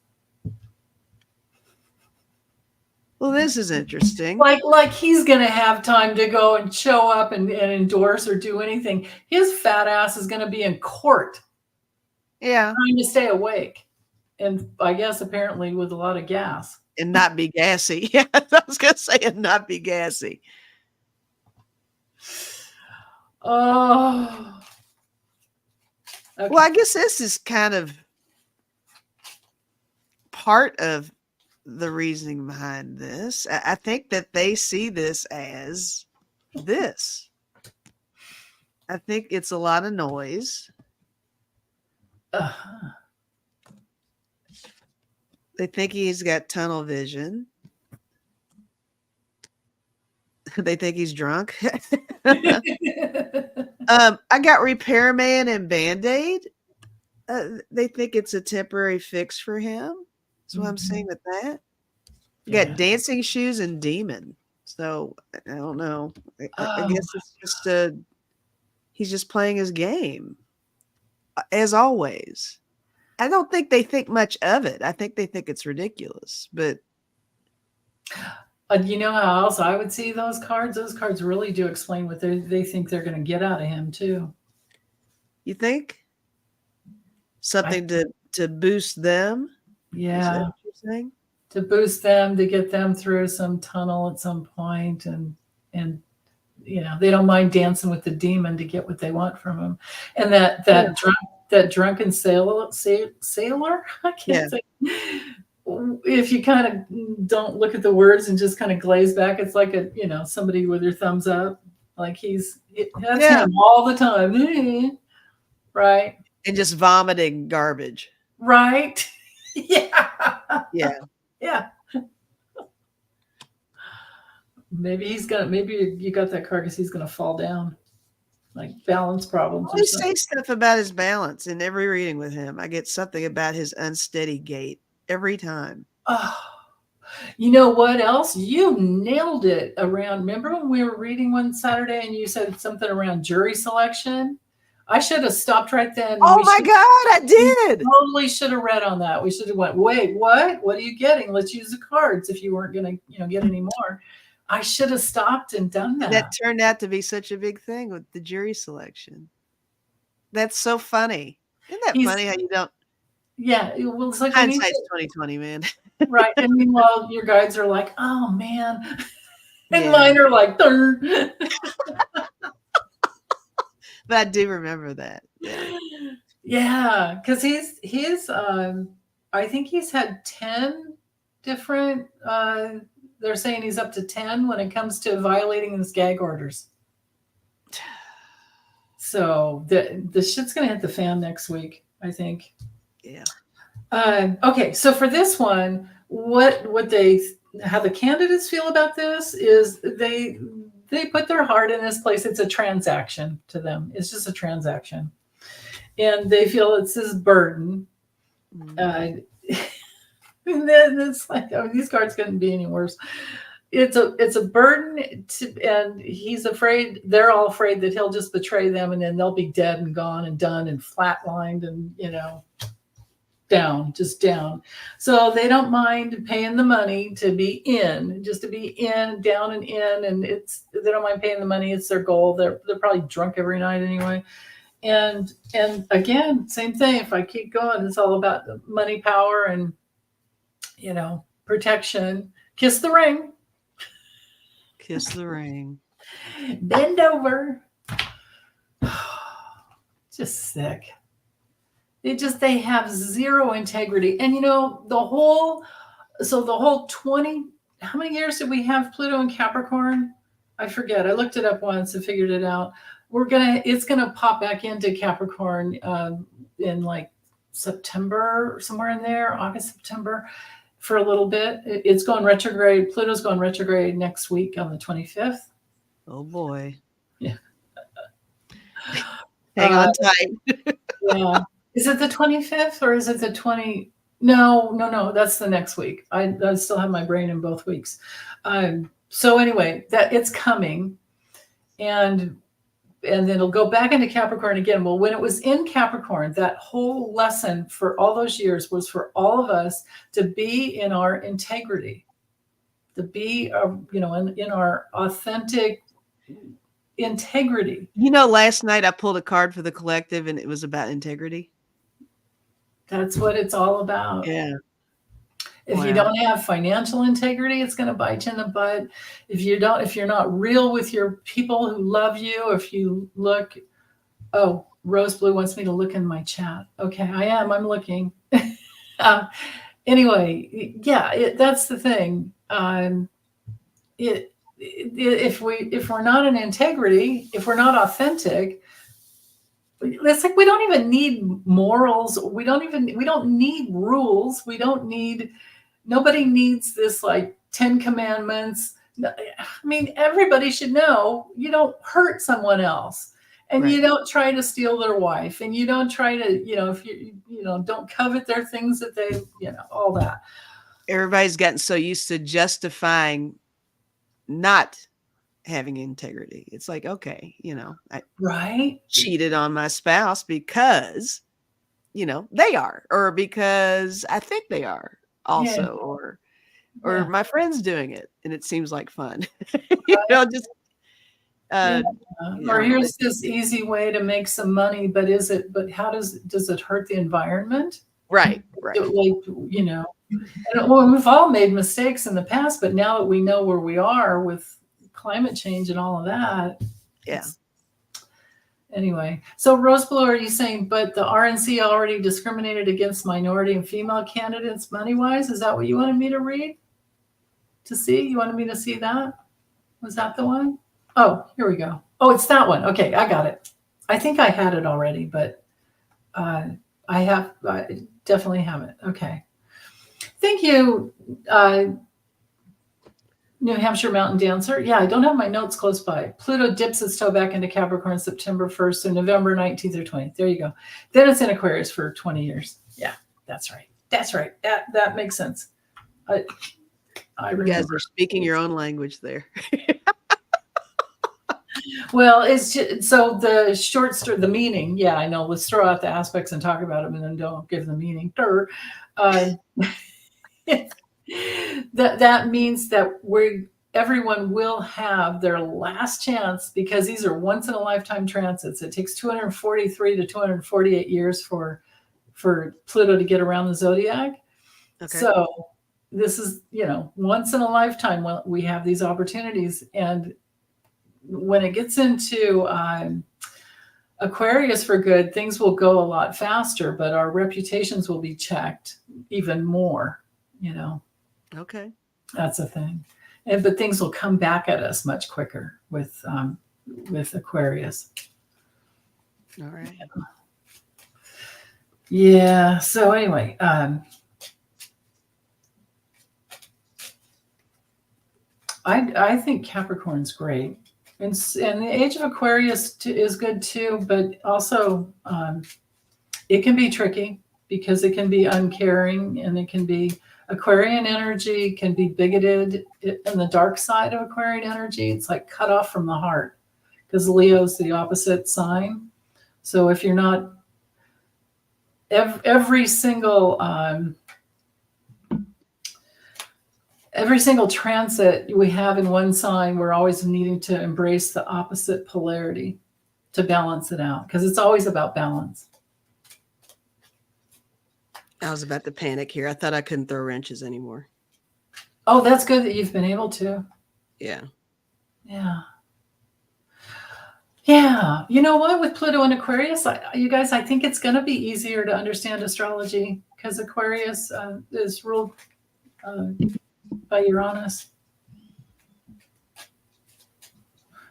Well, this is interesting. Like he's going to have time to go and show up and endorse or do anything. His fat ass is going to be in court. Yeah. Trying to stay awake. And I guess apparently with a lot of gas. And not be gassy. Yeah, I was going to say and not be gassy. Oh. Okay. Well, I guess this is kind of part of the reasoning behind this. I think that they see this as this. I think it's a lot of noise. Uh-huh. They think he's got tunnel vision. They think he's drunk. I got Repairman and Band-Aid. They think it's a temporary fix for him. That's what I'm saying with that. You got Dancing Shoes and Demon. So I don't know. I guess it's just he's just playing his game. As always. I don't think they think much of it. I think they think it's ridiculous. But you know how else I would see those cards? Those cards really do explain what they think they're going to get out of him too. You think? Something to boost them? Yeah. Is that what you're saying? To boost them, to get them through some tunnel at some point, and they don't mind dancing with the demon to get what they want from him. And that drunken sailor, I can't say. If you kind of don't look at the words and just kind of glaze back, it's like somebody with their thumbs up, like that's him all the time, right? And just vomiting garbage, right? Yeah. Maybe you got that card because he's gonna fall down, like balance problems. I say stuff about his balance in every reading with him. I get something about his unsteady gait every time. Oh, you know what else? You nailed it around. Remember when we were reading one Saturday and you said something around jury selection? I should have stopped right then. Oh my God, I did. Totally should have read on that. We should have went, wait, what? What are you getting? Let's use the cards if you weren't going to, get any more. I should have stopped and done that. And that turned out to be such a big thing with the jury selection. That's so funny. Isn't that funny how you don't? Yeah, well, it's like hindsight's 20/20, man. Right. And meanwhile, your guides are like, oh man. And mine are like, but I do remember that. Yeah. Yeah, because he's I think he's had 10 different they're saying he's up to 10 when it comes to violating his gag orders. So the shit's gonna hit the fan next week, I think. Yeah. Okay, so for this one, how the candidates feel about this is they put their heart in this place. It's a transaction to them. It's just a transaction. And they feel it's his burden. And then it's like, these cards couldn't be any worse. It's a burden and he's afraid, they're all afraid that he'll just betray them and then they'll be dead and gone and done and flatlined and, down. So they don't mind paying the money to be in, just to be in, down and in. And they don't mind paying the money. It's their goal. They're probably drunk every night anyway. And again, same thing. If I keep going, it's all about the money, power, and, protection. Kiss the ring. Kiss the ring. Bend over. Just sick. They have zero integrity. And the whole 20, how many years did we have Pluto in Capricorn? I forget. I looked it up once and figured it out. It's gonna pop back into Capricorn in like September, somewhere in there, August, September, for a little bit. It's going retrograde. Pluto's going retrograde next week on the 25th. Oh boy. Yeah. Hang on tight. Yeah. Is it the 25th or is it the 20? No. That's the next week. I still have my brain in both weeks. So anyway, that it's coming, and then it'll go back into Capricorn again. Well, when it was in Capricorn, that whole lesson for all those years was for all of us to be in our integrity, to be, in our authentic integrity. Last night I pulled a card for the collective and it was about integrity. That's what it's all about. Yeah. If you don't have financial integrity, it's going to bite you in the butt. If you're not real with your people who love you, if you look, Rose Blue wants me to look in my chat. Okay, I'm looking. Anyway, yeah, that's the thing. If we're not in integrity, if we're not authentic, it's like we don't even need morals. We don't need rules. Nobody needs this like 10 commandments. I mean, everybody should know you don't hurt someone else, and you don't try to steal their wife, and you don't try to, if you don't covet their things that they, all that. Everybody's gotten so used to justifying not having integrity. It's like, okay, I cheated on my spouse because, they are, or because I think they are also, or my friend's doing it and it seems like fun. Just or here's this easy way to make some money, but how does it hurt the environment? Right. And we've all made mistakes in the past, but now that we know where we are with climate change and all of that. Yeah. Anyway, so Rose Blue, are you saying, but the RNC already discriminated against minority and female candidates money-wise? Is that what you wanted me to read? To see? You wanted me to see that? Was that the one? Oh, here we go. Oh, it's that one. Okay, I got it. I think I had it already, but I definitely have it. Okay. Thank you, New Hampshire Mountain Dancer. Yeah, I don't have my notes close by. Pluto dips its toe back into Capricorn September 1st, so November 19th or 20th. There you go. Then it's in Aquarius for 20 years. Yeah, that's right. That makes sense. I remember. You guys are speaking your own language there. Well, it's just, so the short story, the meaning. Yeah, I know. Let's throw out the aspects and talk about them, and then don't give the meaning. Uh, that means that everyone will have their last chance, because these are once in a lifetime transits. It takes 243 to 248 years for Pluto to get around the zodiac. Okay. So this is, once in a lifetime when we have these opportunities. And when it gets into Aquarius for good, things will go a lot faster, but our reputations will be checked even more. Okay. That's a thing. But things will come back at us much quicker with Aquarius. All right. Yeah. So anyway, I think Capricorn's great, and the age of Aquarius is good too. But also, it can be tricky because it can be uncaring, and it can be Aquarian energy can be bigoted. In the dark side of Aquarian energy, it's like cut off from the heart, because Leo's the opposite sign. So if you're not every single transit we have in one sign, we're always needing to embrace the opposite polarity to balance it out, because it's always about balance. I was about to panic here. I thought I couldn't throw wrenches anymore. Oh, that's good that you've been able to. Yeah. Yeah. Yeah. You know what? With Pluto and Aquarius, you guys, I think it's going to be easier to understand astrology, because Aquarius is ruled by Uranus.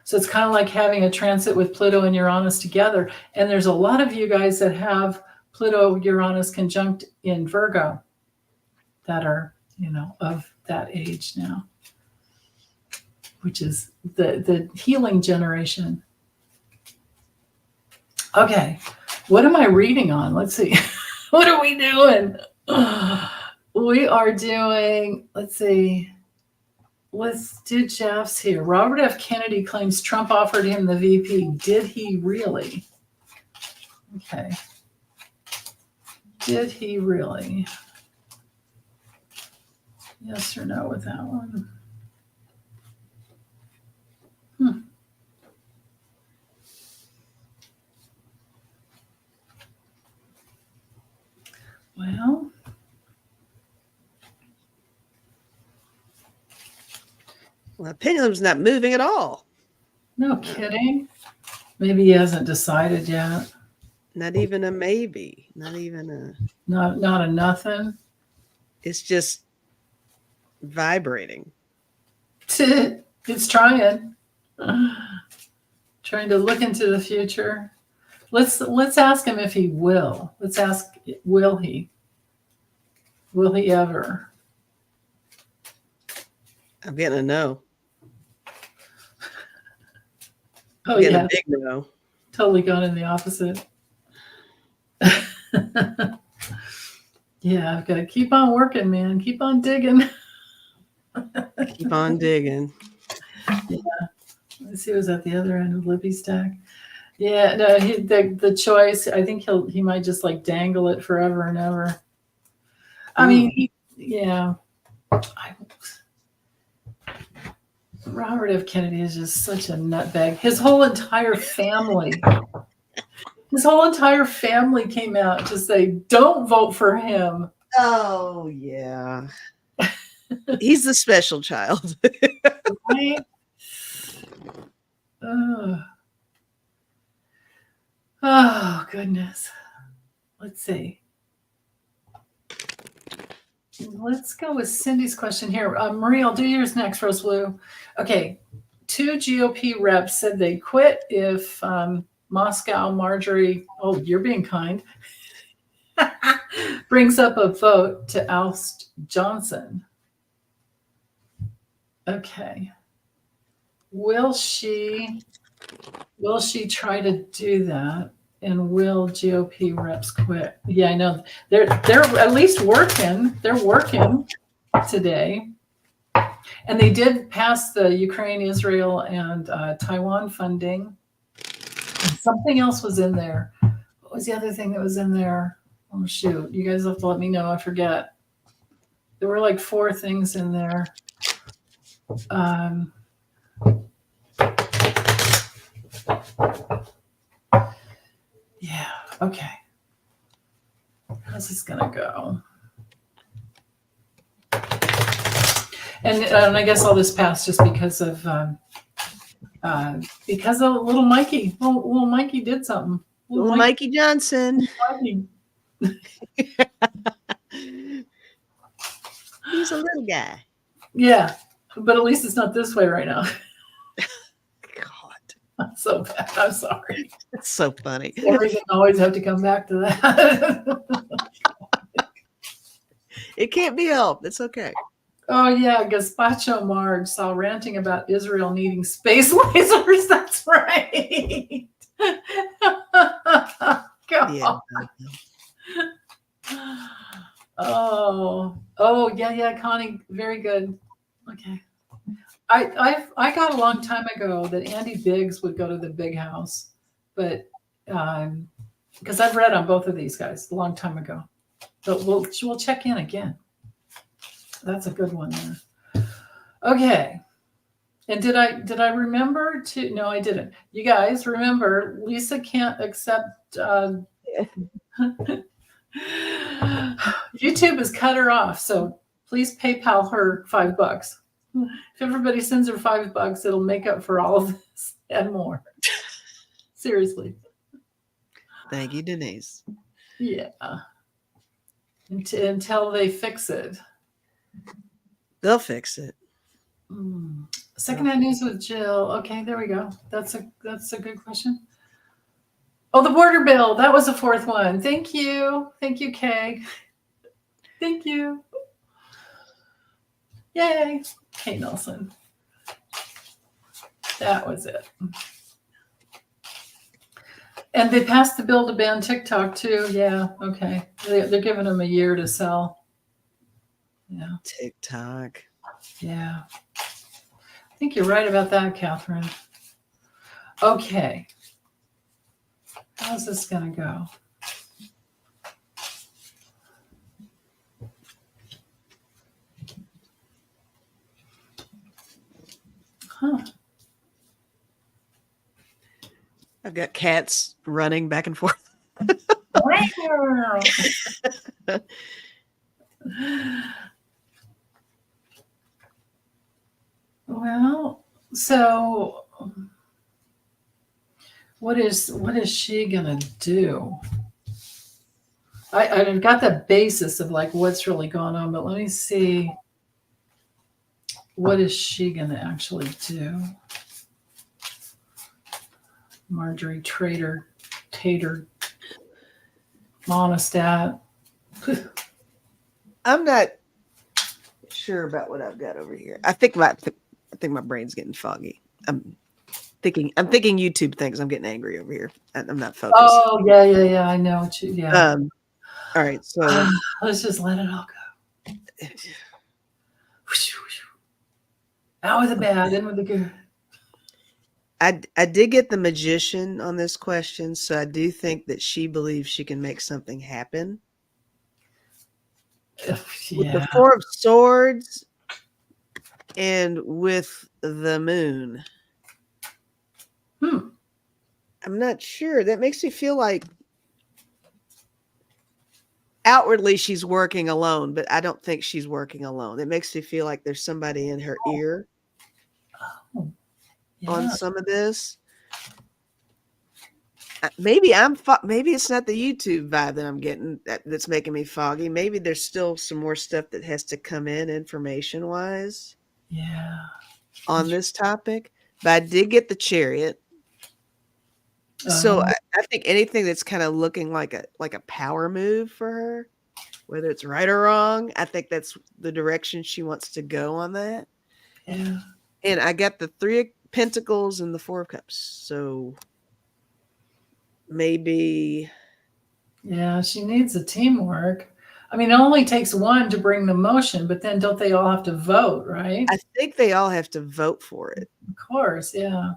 So it's kind of like having a transit with Pluto and Uranus together. And there's a lot of you guys that have Pluto Uranus conjunct in Virgo that are, of that age now, which is the healing generation. Okay, what am I reading on? Let's see. What are we doing? We are doing, let's see. Let's do Jeff's here. Robert F. Kennedy claims Trump offered him the VP. Did he really? Okay. Did he really? Yes or no with that one? Well, the pendulum's not moving at all. No kidding. Maybe he hasn't decided yet. Not even a maybe. Not even a. Not a nothing. It's just vibrating. It's trying. Trying to look into the future. Let's ask him if he will. Let's ask, will he? Will he ever? I'm getting a no. Oh, getting yeah. a big no. Totally gone in the opposite. Yeah, I've got to keep on working, man. Keep on digging. Keep on digging. Yeah. Let's see who's at the other end of Libby's stack. Yeah, no, the choice, I think he might just like dangle it forever and ever. I mean, yeah. Robert F. Kennedy is just such a nutbag. His whole entire family came out to say, don't vote for him. Oh, yeah. He's the special child. Right? Oh, goodness. Let's see. Let's go with Cindy's question here. Marie, I'll do yours next, Rose Blue. Okay. 2 GOP reps said they'd quit if Moscow Marjorie, oh, you're being kind, brings up a vote to oust Johnson. Okay. Will she try to do that? And will GOP reps quit? Yeah, I know. They're at least working. They're working today. And they did pass the Ukraine, Israel, and Taiwan funding. And something else was in there. What was the other thing that was in there? Oh, shoot. You guys have to let me know. I forget. There were like 4 things in there. Yeah. Okay. How's this going to go? And I guess all this passed just because of little Mikey. Little Mikey did something. Little Mikey Johnson. Mikey. He's a little guy. Yeah, but at least it's not this way right now. God. That's so bad. I'm sorry. It's so funny. Everything always have to come back to that. It can't be helped. It's okay. Oh, yeah. Gazpacho Marge saw ranting about Israel needing space lasers. That's right. God. Yeah. Oh, yeah, Connie. Very good. Okay. I got a long time ago that Andy Biggs would go to the big house, but because I've read on both of these guys a long time ago. But we'll check in again. That's a good one there. Okay. And did I remember to? No, I didn't. You guys remember, Lisa can't accept. YouTube has cut her off, so please PayPal her $5. If everybody sends her $5, it'll make up for all of this and more. Seriously. Thank you, Denise. Yeah. Until they fix it. They'll fix it. Secondhand news with Jill. Okay, there we go. That's a good question. Oh, the border bill. That was the 4th one. Thank you. Thank you, Kay. Thank you. Yay. Kay Nelson. That was it. And they passed the bill to ban TikTok too. Yeah. Okay. They're giving them a year to sell. Yeah. TikTok. Yeah. I think you're right about that, Catherine. Okay. How's this going to go? Huh. I've got cats running back and forth. Well, so what is she gonna do? I've got the basis of like what's really going on, but let me see. What is she gonna actually do? Marjorie Taylor Monostat. I'm not sure about what I've got over here. I think my brain's getting foggy. I'm thinking YouTube thinks I'm getting angry over here. I'm not focused. Oh yeah. I know what you. Yeah. All right. So let's just let it all go. Out with the bad, in with the good. I did get the magician on this question, so I do think that she believes she can make something happen. Yeah. With the 4 of Swords and with the moon. I'm not sure. That makes me feel like outwardly she's working alone, but I don't think she's working alone. It makes me feel like there's somebody in her ear on some of this. Maybe it's not the YouTube vibe that I'm getting that's making me foggy. Maybe there's still some more stuff that has to come in information wise. Yeah. On this topic, but I did get the Chariot. So I think anything that's kind of looking like a power move for her, whether it's right or wrong, I think that's the direction she wants to go on that. Yeah. And I got the 3 of Pentacles and the 4 of Cups. So maybe. Yeah, she needs a teamwork. I mean, it only takes one to bring the motion, but then don't they all have to vote, right? I think they all have to vote for it. Of course, yeah.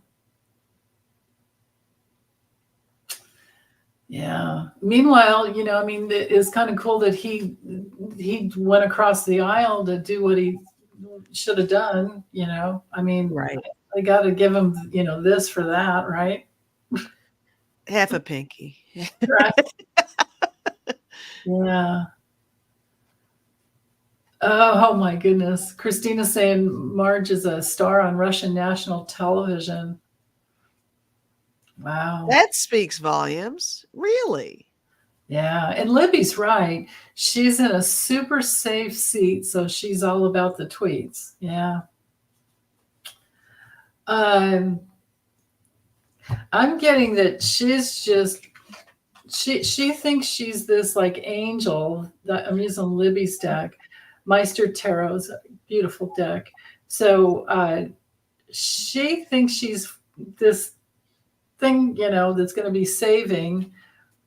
Yeah. Meanwhile, I mean, it's kind of cool that he went across the aisle to do what he should have done. I mean, Right. I got to give him, this for that, right? Half a pinky. Right. Yeah. Oh my goodness. Christina's saying Marge is a star on Russian national television. Wow. That speaks volumes. Really? Yeah. And Libby's right. She's in a super safe seat, so she's all about the tweets. Yeah. I'm getting that she's just she thinks she's this like angel. That I'm using Libby's deck. Meister Tarot's a beautiful deck. So she thinks she's this thing, that's going to be saving,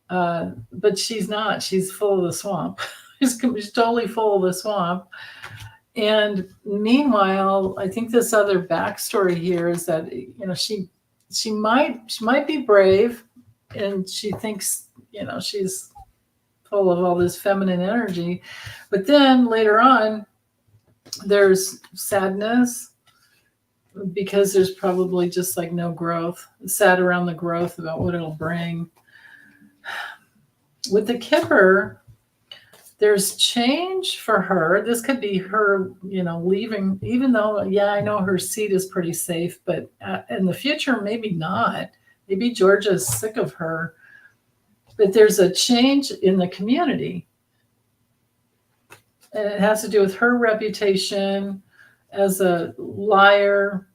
but she's not. She's full of the swamp. she's totally full of the swamp. And meanwhile, I think this other backstory here is that she might be brave, and she thinks she's full of all this feminine energy, but then later on there's sadness because there's probably just like no growth, sad around the growth about what it'll bring. With the Kipper, there's change for her. This could be her, leaving, even though, yeah, I know her seat is pretty safe, but in the future, maybe not. Maybe Georgia's sick of her. But there's a change in the community. And it has to do with her reputation as a liar,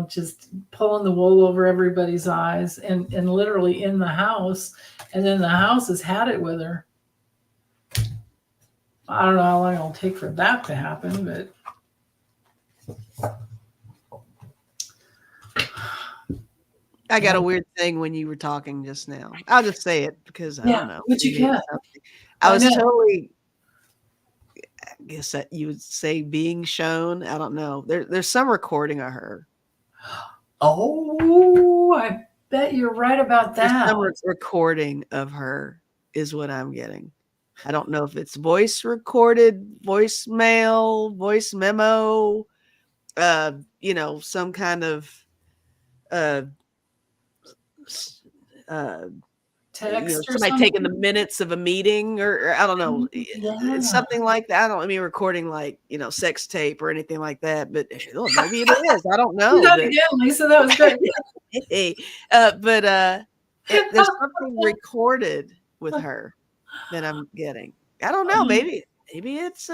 just pulling the wool over everybody's eyes and literally in the house. And then the house has had it with her. I don't know how long it'll take for that to happen, but I got a weird thing when you were talking just now. I'll just say it because I don't know. But you can't. I was totally, I guess that you would say being shown. I don't know. There's some recording of her. Oh, I bet you're right about that. Some recording of her is what I'm getting. I don't know if it's voice recorded, voicemail, voice memo, some kind of text or somebody taking the minutes of a meeting or I don't know. Yeah. Something like that. I mean recording like, sex tape or anything like that, but maybe it is. I don't know. Again, Lisa, that was great. There's something recorded with her that I'm getting. I don't know. Maybe it's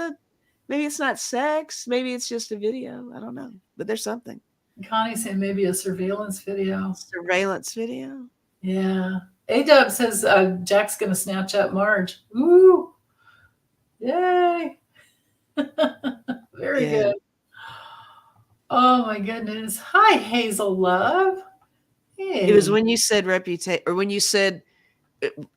not sex. Maybe it's just a video. I don't know. But there's something. Connie said maybe a surveillance video. Surveillance video? Yeah. A-Dub says Jack's going to snatch up Marge. Ooh. Yay. Very good. Oh, my goodness. Hi, Hazel Love. Hey. It was when you said reputation, or when you said,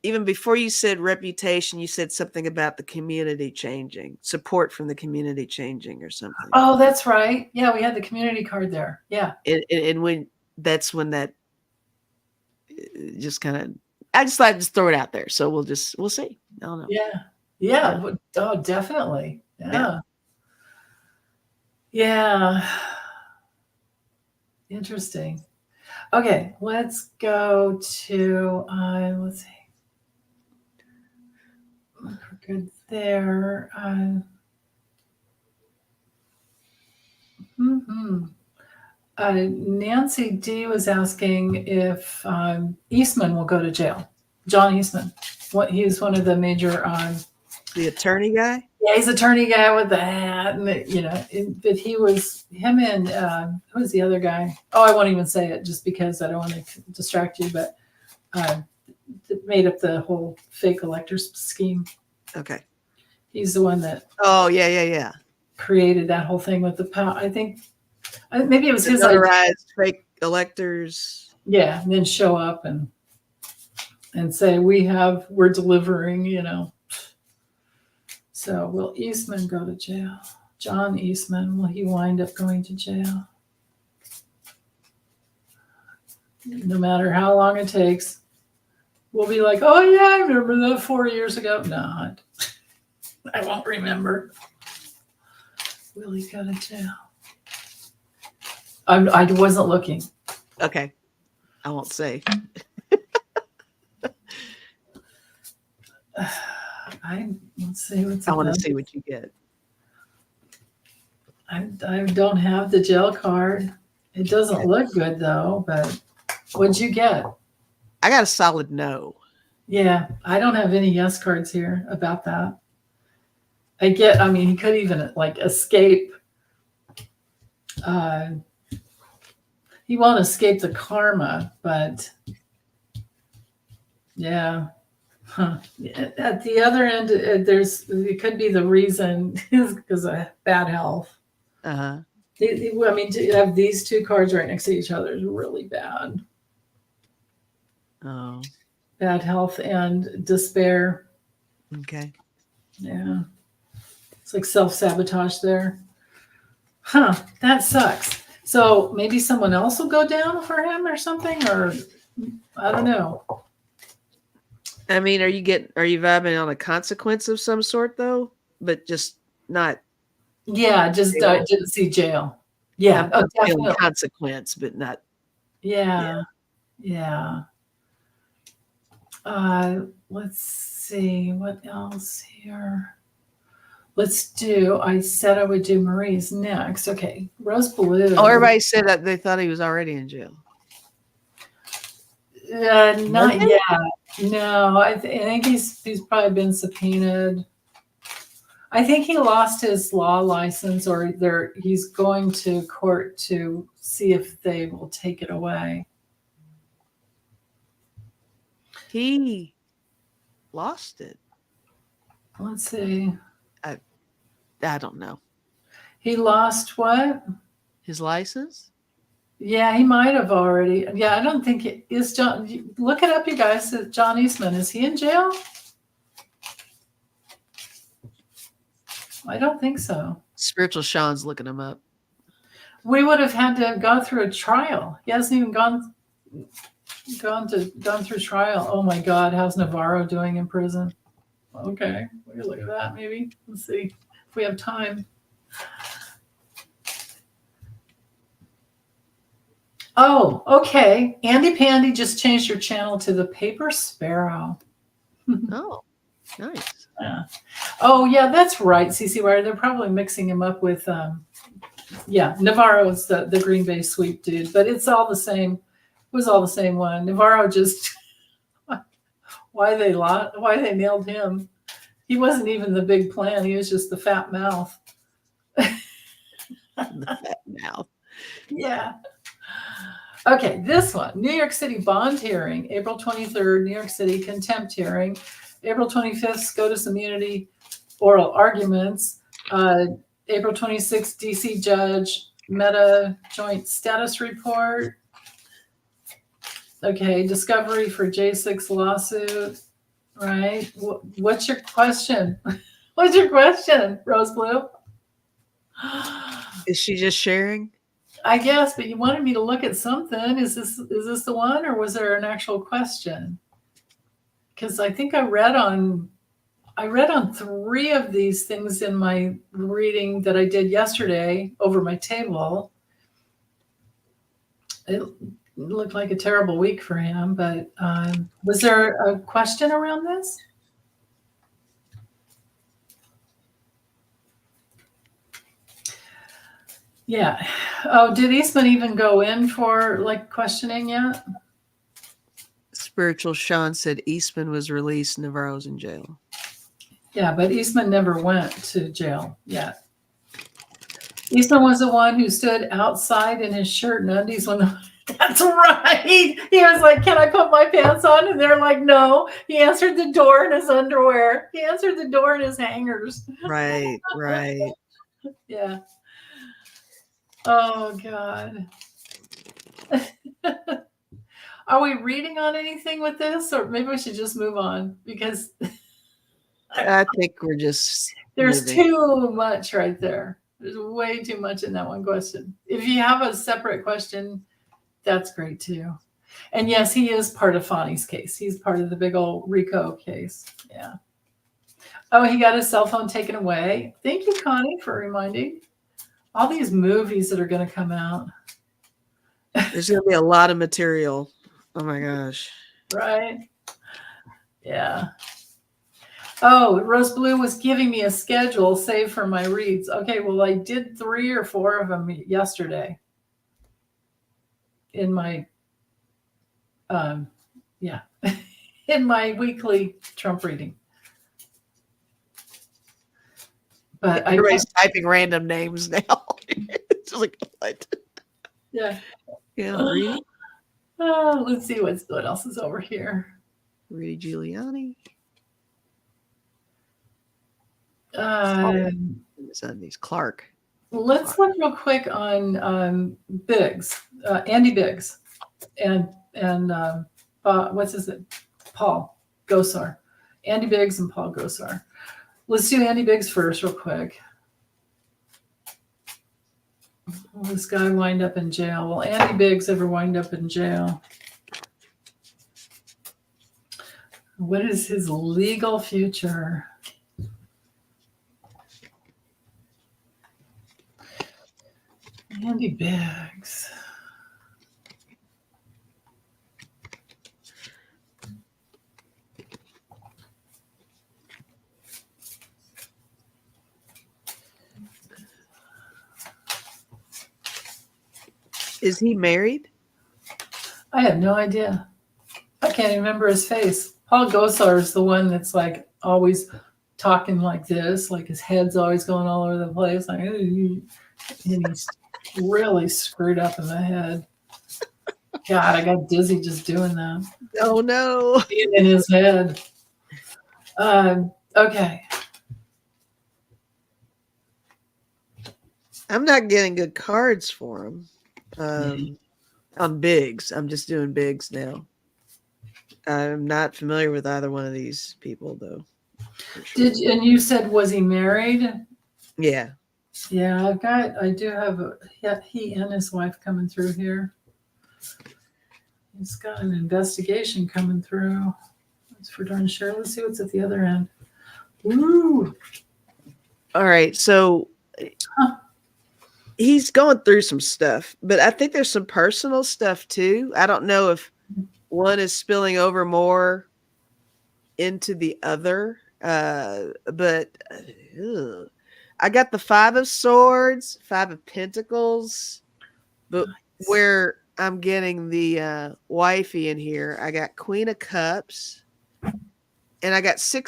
even before you said reputation, you said something about the community changing, support from the community changing or something. Oh, that's right. Yeah, we had the community card there. Yeah. And when that just kind of, I just like to throw it out there. So we'll see. I don't know. Yeah. Yeah. Oh, definitely. Yeah. Interesting. Okay, let's go to, let's see. We're good there. Nancy D was asking if Eastman will go to jail. John Eastman. He's one of the major. The attorney guy? Yeah, he's attorney guy with the hat, and but he was him and who was the other guy? Oh, I won't even say it just because I don't want to distract you. But made up the whole fake electors scheme. Okay, he's the one that. Oh yeah. Created that whole thing with the power. I think maybe it was his notarized fake electors. Yeah, and then show up and say we're delivering. So will Eastman go to jail? John Eastman, will he wind up going to jail? No matter how long it takes, we'll be like, oh yeah, I remember that 4 years ago. No, I won't remember. Will he go to jail? I wasn't looking. Okay. I won't say. Let's see what's I want to see what you get. I don't have the jail card. It doesn't look good though, but what'd you get? I got a solid no. Yeah, I don't have any yes cards here about that. He could even like escape. He won't escape the karma, but yeah. Huh. At the other end, it could be the reason is because of bad health. Uh-huh. To have these two cards right next to each other is really bad. Oh. Bad health and despair. Okay. Yeah. It's like self-sabotage there. Huh. That sucks. So maybe someone else will go down for him or something, or I don't know. I mean, are you vibing on a consequence of some sort though? But just not. Yeah, just I didn't see jail. Yeah, I'm feeling definitely. consequence, but not. Yeah. Let's see what else here. I said I would do Marie's next. Okay, Rose Blue. Oh, everybody said that they thought he was already in jail. Not yet. No, I think he's probably been subpoenaed. I think he lost his law license, or he's going to court to see if they will take it away. He lost it. Let's see. I don't know. He lost what? His license? Yeah, he might have already. Yeah, I don't think it is John. Look it up, you guys. John Eastman, is he in jail? I don't think so. Spiritual Sean's looking him up. We would have had to have gone through a trial. He hasn't even gone through trial. Oh my God, how's Navarro doing in prison? Okay, we'll look at that maybe. Let's see if we have time. Oh, okay. Andy Pandy just changed your channel to the Paper Sparrow. Oh, nice. Yeah. Oh, yeah, that's right. CC Wire. They're probably mixing him up with, Navarro is the Green Bay sweep dude, but it's all the same. It was all the same one. Navarro just why they nailed him. He wasn't even the big plan. He was just the fat mouth. The fat mouth. Yeah. Okay, this one. New York City bond hearing, April 23rd, New York City contempt hearing, April 25th, SCOTUS immunity oral arguments, April 26th, DC judge, Meta joint status report. Okay, discovery for J6 lawsuit, right? What's your question? What's your question, Rose Blue? Is she just sharing? I guess, but you wanted me to look at something. Is this the one, or was there an actual question? Because I think I read on 3 of these things in my reading that I did yesterday over my table. It looked like a terrible week for him, but was there a question around this? Yeah. Oh, did Eastman even go in for like questioning yet? Spiritual Sean said Eastman was released, Navarro's in jail. Yeah, but Eastman never went to jail yet. Eastman was the one who stood outside in his shirt and undies when that's right. He was like, "Can I put my pants on?" And they're like, "No." He answered the door in his underwear. He answered the door in his hangers. Right. Yeah. Oh, God. Are we reading on anything with this? Or maybe we should just move on, because I think we're just There's living. too much right there. There's way too much in that one question. If you have a separate question, that's great too. And yes, he is part of Fonny's case. He's part of the big old Rico case. Yeah. Oh, he got his cell phone taken away. Thank you, Connie, for reminding. All these movies that are going to come out. There's going to be a lot of material. Oh my gosh. Right? Yeah. Oh, Rose Blue was giving me a schedule saved for my reads. Okay, well, I did 3 or 4 of them yesterday in my, yeah, in my weekly Trump reading. But everybody's typing random names now. It's just like, what? Yeah. Yeah, Rudy. Let's see what else is over here. Rudy Giuliani. These Clark. Let's look real quick on Biggs, Andy Biggs, and what's his name? Paul Gosar. Andy Biggs and Paul Gosar. Let's do Andy Biggs first, real quick. Will this guy wind up in jail? Will Andy Biggs ever wind up in jail? What is his legal future? Andy Biggs. Is he married? I have no idea. I can't even remember his face. Paul Gosar is the one that's like always talking like this, like his head's always going all over the place. Like, and he's really screwed up in the head. God, I got dizzy just doing that. Oh no. In his head. Okay. I'm not getting good cards for him. On Biggs. I'm just doing Biggs now. I'm not familiar with either one of these people though. Sure. And you said, was he married? Yeah. Yeah, I do have he and his wife coming through here. He's got an investigation coming through. That's for darn sure. Let's see what's at the other end. Woo! All right, so he's going through some stuff, but I think there's some personal stuff too. I don't know if one is spilling over more into the other, but I got the 5 of Swords, 5 of Pentacles, but nice. Where I'm getting the wifey in here, I got Queen of Cups, and I got 2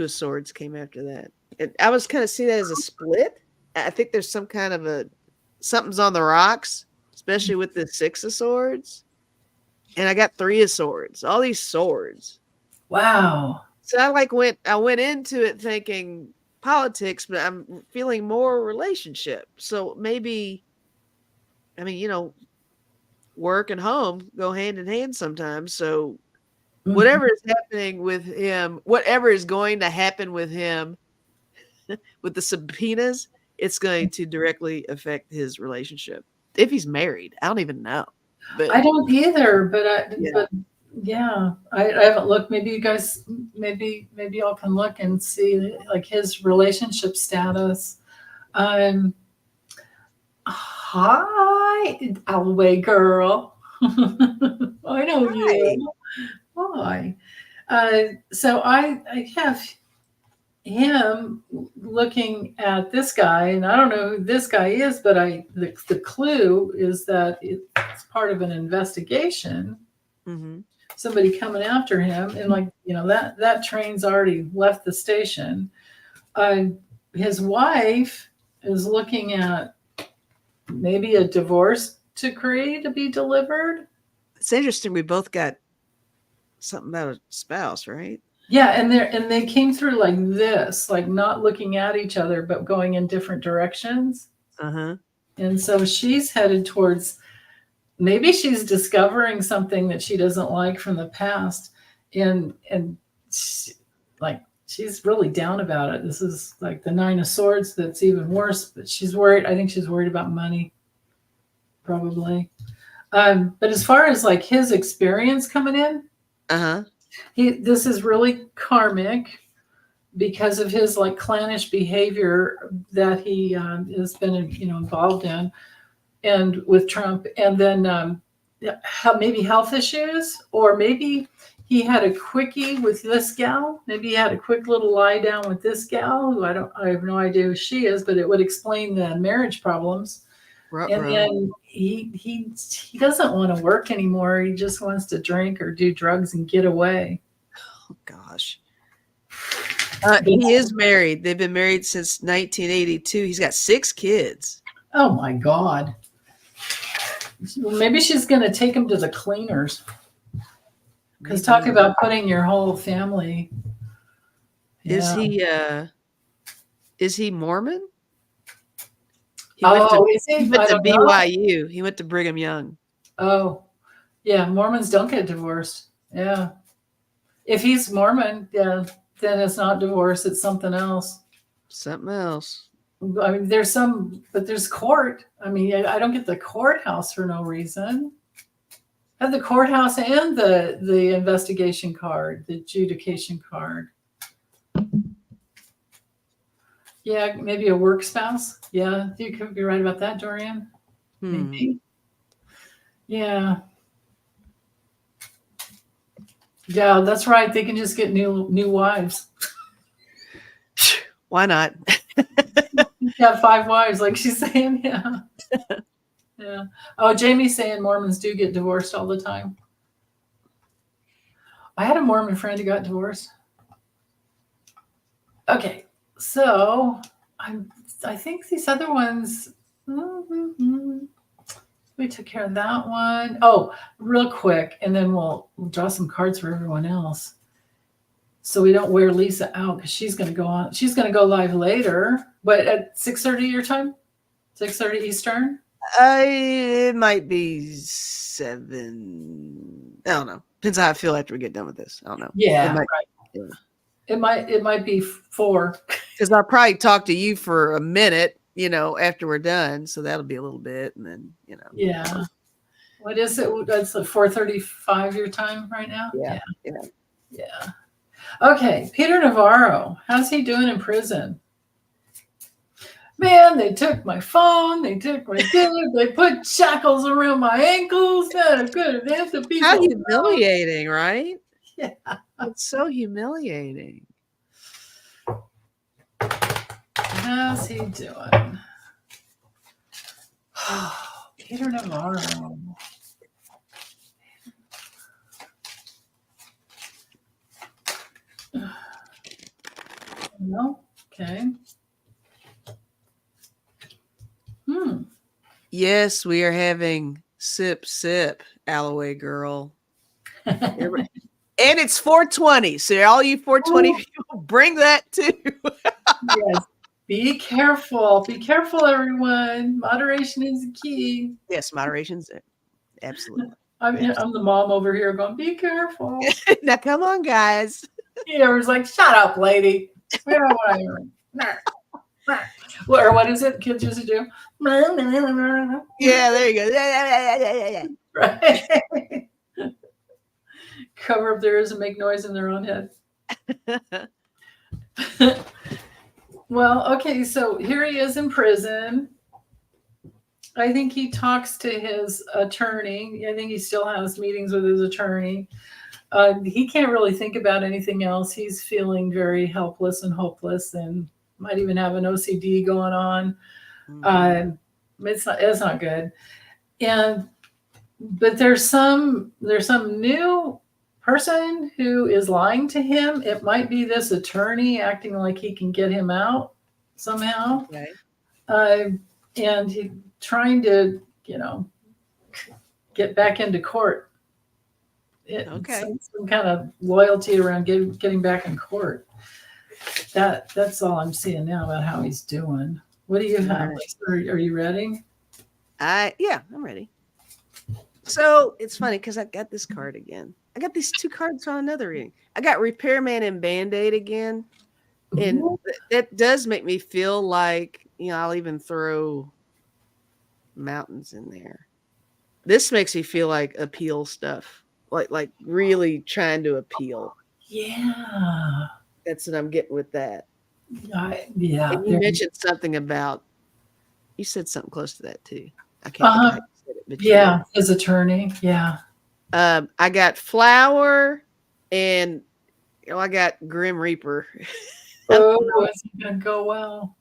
of Swords came after that. And I was kind of seeing that as a split. I think there's some kind of something's on the rocks, especially with the 6 of Swords. And I got 3 of Swords, all these swords. Wow. So I went into it thinking politics, but I'm feeling more relationship. So maybe, I mean, work and home go hand in hand sometimes. So whatever is happening with him, whatever is going to happen with him with the subpoenas, it's going to directly affect his relationship. If he's married, I don't even know. But I don't either, but I haven't looked. Maybe you guys, maybe y'all can look and see like his relationship status. Hi, Alway girl. I know you. Hi. So I have him looking at this guy, and I don't know who this guy is, but the clue is that it's part of an investigation. Mm-hmm. Somebody coming after him, and that train's already left the station. His wife is looking at maybe a divorce decree to be delivered. It's interesting. We both got something about a spouse, right? Yeah, and they came through like this, like not looking at each other, but going in different directions. Uh-huh. And so she's headed towards, maybe she's discovering something that she doesn't like from the past, and she's really down about it. This is like the 9 of Swords. That's even worse. But she's worried. I think she's worried about money, probably. But as far as like his experience coming in, this is really karmic because of his like clannish behavior that he has been involved in, and with Trump, and then maybe health issues, or maybe he had a quickie with this gal. Maybe he had a quick little lie down with this gal who I have no idea who she is, but it would explain the marriage problems. And then he doesn't want to work anymore. He just wants to drink or do drugs and get away. Oh gosh. He is married. They've been married since 1982. He's got 6 kids. Oh my God. Maybe she's going to take him to the cleaners. Because talk about putting your whole family. Yeah. Is he Mormon? He went to BYU. He went to Brigham Young. Oh, yeah. Mormons don't get divorced. Yeah. If he's Mormon, yeah, then it's not divorce. It's something else. Something else. I mean, there's court. I mean, I don't get the courthouse for no reason. I have the courthouse and the investigation card, the adjudication card. Yeah, maybe a work spouse. Yeah, you could be right about that, Dorian. Maybe. Yeah. Yeah, that's right. They can just get new wives. Why not? Yeah, 5 wives, like she's saying. Yeah. Yeah. Oh, Jamie's saying Mormons do get divorced all the time. I had a Mormon friend who got divorced. Okay, so I think these other ones, we took care of that one. Oh, real quick, and then we'll draw some cards for everyone else. So we don't wear Lisa out because she's going to go on. She's going to go live later, but at 6:30 your time, 6:30 Eastern. It might be 7. I don't know. Depends on how I feel after we get done with this. I don't know. Yeah, it might be 4. Because I'll probably talk to you for a minute, after we're done. So that'll be a little bit, and then Yeah. What is it? That's 4:35 your time right now. Yeah. Okay, Peter Navarro. How's he doing in prison? Man, they took my phone. They took my dinner. They put shackles around my ankles. That good. They have to be how humiliating, right? Yeah, it's so humiliating. How's he doing? Peter Navarro. No? Okay. Yes, we are having sip, Alloway girl. And it's 420. So all you 420 people, bring that too. Yes. Be careful. Be careful, everyone. Moderation is the key. Yes, moderation's it. Absolutely. I'm the mom over here going, be careful. Now, come on, guys. It was like, shut up, lady. We don't want to hear it. Well, or what is it kids used to do? Yeah, there you go. Right. Cover up their ears and make noise in their own head. Well, okay, so here he is in prison. I think he talks to his attorney. I think he still has meetings with his attorney. He can't really think about anything else. He's feeling very helpless and hopeless, and might even have an OCD going on. It's not good. But there's some new person who is lying to him. It might be this attorney acting like he can get him out somehow. Okay. And he's trying to, get back into court. Some kind of loyalty around getting back in court. That's all I'm seeing now about how he's doing. What do you have? Are you ready? Yeah, I'm ready. So it's funny because I got this card again. I got these 2 cards on another reading. I got Repairman and Band-Aid again, and Ooh. that does make me feel like, I'll even throw mountains in there. This makes me feel like appeal stuff, like really trying to appeal. Yeah. That's what I'm getting with that. Yeah. And you mentioned something about, you said something close to that too. I can't think of how Uh-huh. you said it, but you Yeah. did. His attorney. Yeah. I got Flower, and I got Grim Reaper. I don't Oh, know. it's gonna go well.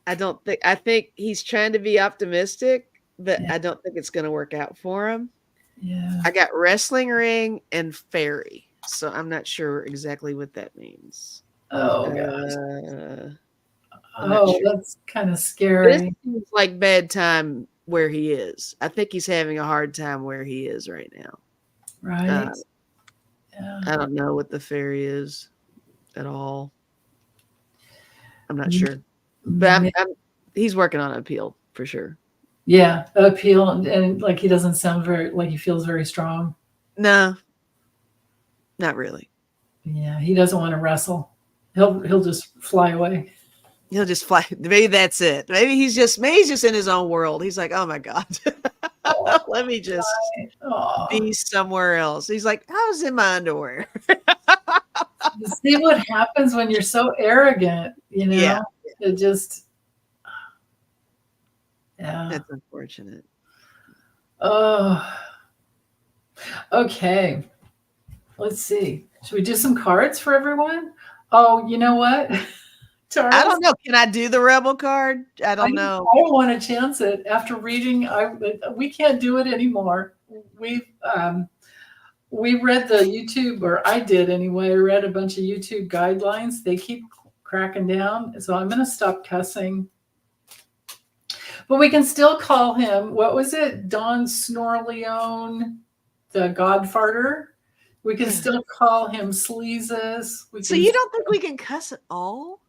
I think he's trying to be optimistic, but Yeah. I don't think it's going to work out for him. Yeah. I got Wrestling Ring and Fairy, so I'm not sure exactly what that means. Oh gosh. I'm not Oh, sure. that's kind of This scary. seems like bad time where he is. I think he's having a hard time where he is right now. Right? Yeah. I don't know what the fairy is at all. I'm not sure, but he's working on an appeal for sure. Yeah, appeal and like he doesn't sound very like he feels very strong. No, not really. Yeah, he doesn't want to wrestle. He'll just fly away. He'll just fly. Maybe that's it. Maybe he's just in his own world. He's like, oh my God, Oh, let me just oh. be somewhere else. He's like, I was in my underwear. See what happens when you're so arrogant, Yeah, It just yeah. that's unfortunate. Oh. Okay. Let's see. Should we do some cards for everyone? Oh, you know what? I Taurus, don't know. Can I do the rebel card? I don't know. I don't want to chance it. After reading, we can't do it anymore. We read the YouTube, or I did anyway. I read a bunch of YouTube guidelines. They keep cracking down, so I'm going to stop cussing. But we can still call him. What was it? Don Snorleone, the Godfarter. We can still call him Sleezes. So you don't think we can cuss at all?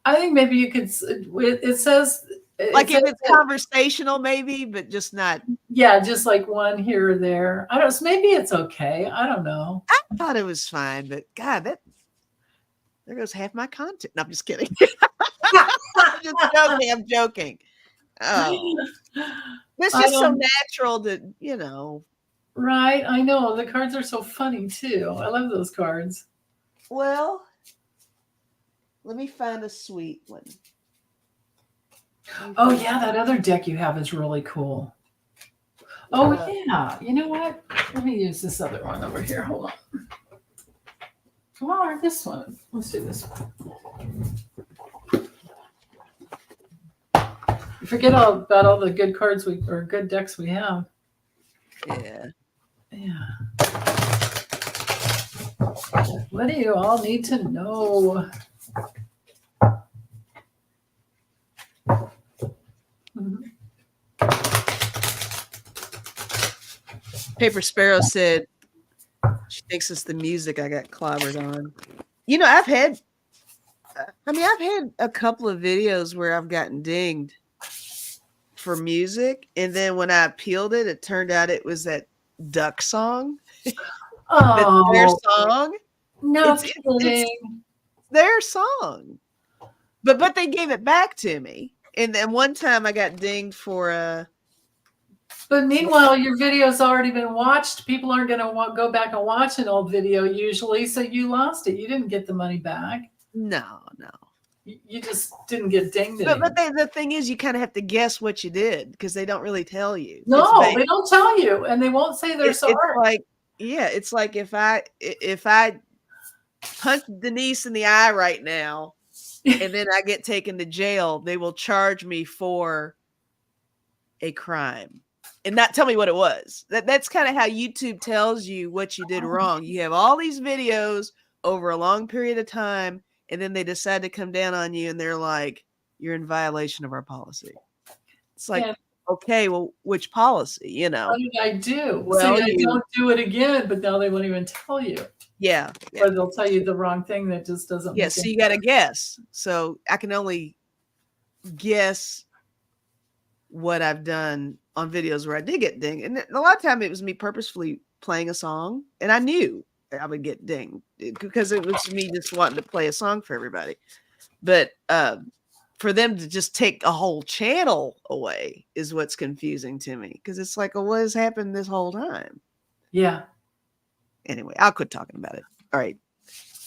I think maybe you could. It says Like if it's conversational, maybe, but just not. Yeah, just like one here or there. I don't know. Maybe it's okay. I don't know. I thought it was fine, but God, there goes half my content. No, I'm just kidding. I'm joking. Oh, it's just so natural to. Right, I know. The cards are so funny too. I love those cards. Well, let me find a sweet one. Oh yeah, that other deck you have is really cool. Oh yeah. You know what? Let me use this other one over here. Hold on. Come on, this one. Let's do this one. You forget about all the good cards or good decks we have. Yeah. Yeah. What do you all need to know? Paper Sparrow said she thinks it's the music I got clobbered on. I've had a couple of videos where I've gotten dinged for music, and then when I appealed it, it turned out it was that duck song. Oh, That's their song. No it's kidding. Their song. But they gave it back to me. And then one time I got dinged for But meanwhile, your video's already been watched. People aren't going to go back and watch an old video usually, so you lost it. You didn't get the money back. No. You just didn't get dinged. But the thing is, you kind of have to guess what you did because they don't really tell you. No, they don't tell you, and they won't say they're sorry. It's like if I punch Denise in the eye right now, and then I get taken to jail, they will charge me for a crime and not tell me what it was. That's kind of how YouTube tells you what you did wrong. You have all these videos over a long period of time, and then they decide to come down on you, and they're like, you're in violation of our policy. It's like, okay, well, which policy, What did I do? Well, I don't do it again, but now they won't even tell you. Yeah. Or they'll tell you the wrong thing that just doesn't make so you got to guess. So I can only guess what I've done on videos where I did get dinged. And a lot of time it was me purposefully playing a song, and I knew I would get dinged because it was me just wanting to play a song for everybody. But for them to just take a whole channel away is what's confusing to me, because it's like, well, what has happened this whole time? Yeah. Anyway, I'll quit talking about it. All right.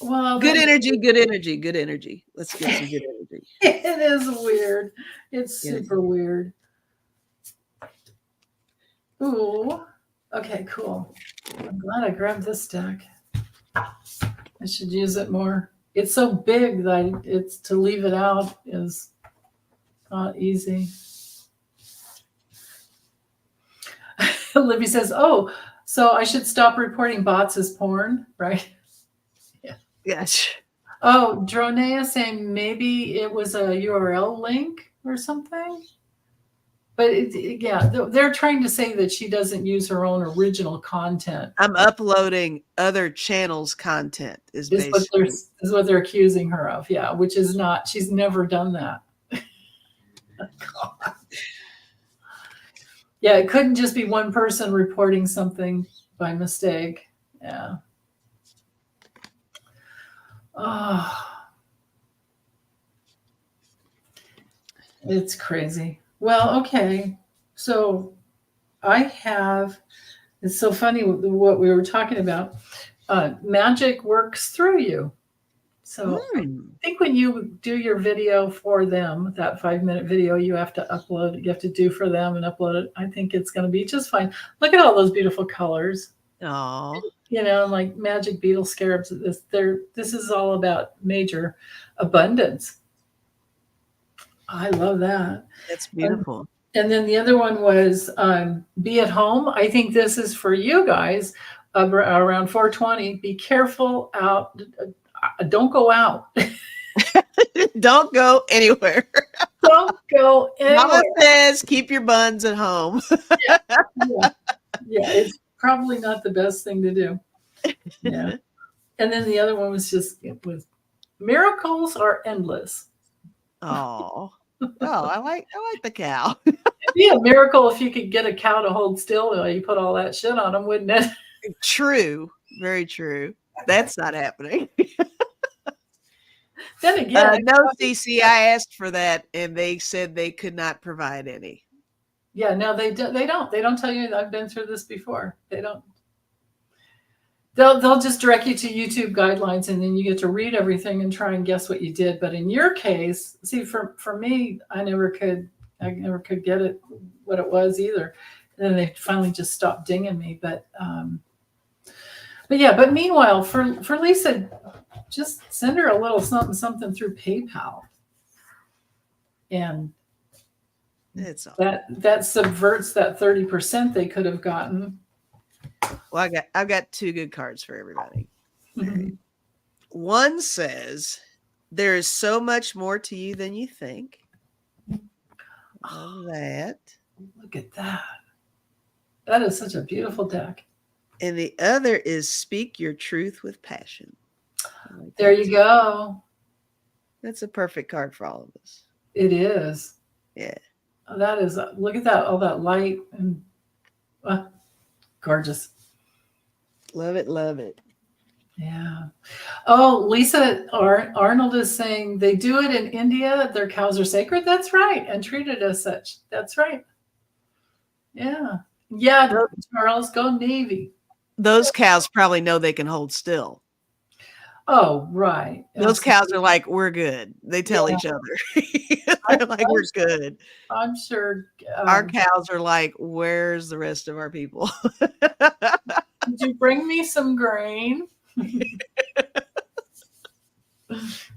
Well, Good energy, good energy, good energy. Let's get some good energy. it is weird. It's super weird. Ooh. Okay, cool. I'm glad I grabbed this deck. I should use it more. It's so big that it's to leave it out is not easy. Libby says, "Oh, so I should stop reporting bots as porn, right?" Yeah. Yes. Oh, Dronea saying maybe it was a URL link or something. But yeah, they're trying to say that she doesn't use her own original content. I'm uploading other channels' content is what they're accusing her of. Yeah, which is not. She's never done that. God. Yeah, it couldn't just be one person reporting something by mistake. Yeah. Oh, it's crazy. Well, okay. So it's so funny what we were talking about. Magic works through you. So I think when you do your video for them, that 5-minute video you have to upload, you have to do for them and upload it. I think it's going to be just fine. Look at all those beautiful colors. Oh, like magic beetle scarabs. This is all about major abundance. I love that. That's beautiful. And then the other one was be at home. I think this is for you guys around 420. Be careful out. Don't go out. Don't go anywhere. Don't go anywhere. Mama says keep your buns at home. Yeah, it's probably not the best thing to do. Yeah. And then the other one was miracles are endless. Oh, I like the cow. It'd be a miracle if you could get a cow to hold still while you put all that shit on them, wouldn't it? True. Very true. That's not happening. Then again, no, CC, I asked for that and they said they could not provide any. Yeah, no, they don't tell you. I've been through this before. They don't. They'll just direct you to YouTube guidelines, and then you get to read everything and try and guess what you did. But in your case, see, for me, I never could get it what it was either. And then they finally just stopped dinging me. But meanwhile, for Lisa, just send her a little something through PayPal, and it's all that subverts that 30% they could have gotten. Well, I've got two good cards for everybody. Mm-hmm. Right. One says, there is so much more to you than you think. Love that. Look at that. That is such a beautiful deck. And the other is speak your truth with passion. Like there you go. That's a perfect card for all of us. It is. Yeah. That is, look at that, all that light and gorgeous. Love it, love it. Yeah. Oh, Lisa Arnold is saying they do it in India. Their cows are sacred. That's right. And treated as such. That's right. Yeah. Yeah, Charles, go Navy. Those cows probably know they can hold still. Oh, right. Those cows are like, we're good. They tell each other. They're like, we're good. I'm sure. Our cows are like, where's the rest of our people? Did you bring me some grain?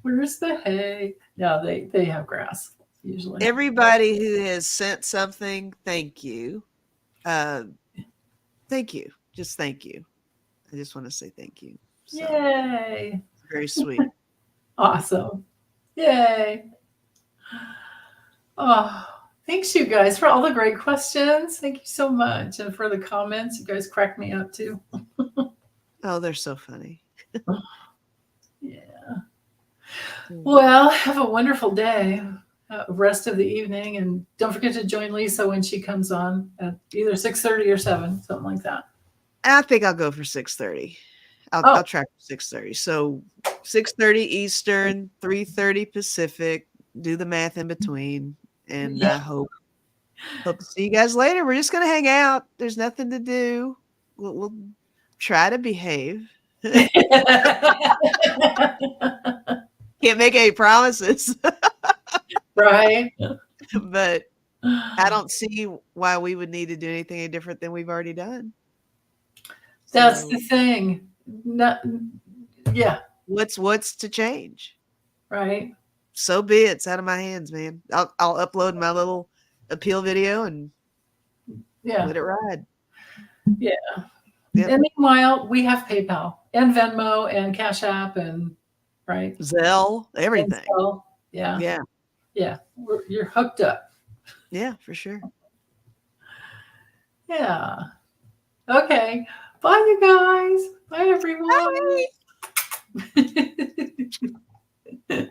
Where's the hay? No, they have grass usually. Everybody who has sent something, thank you. Thank you. Just thank you. I just want to say thank you. So, yay. Very sweet. Awesome. Yay. Oh, thanks you guys for all the great questions. Thank you so much. And for the comments, you guys crack me up too. Oh, they're so funny. Yeah. Well, have a wonderful day. Rest of the evening, and don't forget to join Lisa when she comes on at either 6:30 or 7, something like that. I think I'll go for 6:30. I'll try for 6:30. So 6:30 Eastern, 3:30 Pacific. Do the math in between, and Yeah. I hope to see you guys later. We're just gonna hang out. There's nothing to do. We'll try to behave. Can't make any promises, Right. but I don't see why we would need to do anything any different than we've already done. That's So the thing. No, yeah. what's to change? Right. So be it. It's out of my hands, man. I'll upload my little appeal video and Yeah. let it ride. Yeah. Yep. And meanwhile, we have PayPal and Venmo and Cash App and right. Zelle, And everything. so, yeah. Yeah. Yeah. You're hooked up. Yeah, for sure. Yeah. Okay. Bye, you guys. Bye, everyone. Bye.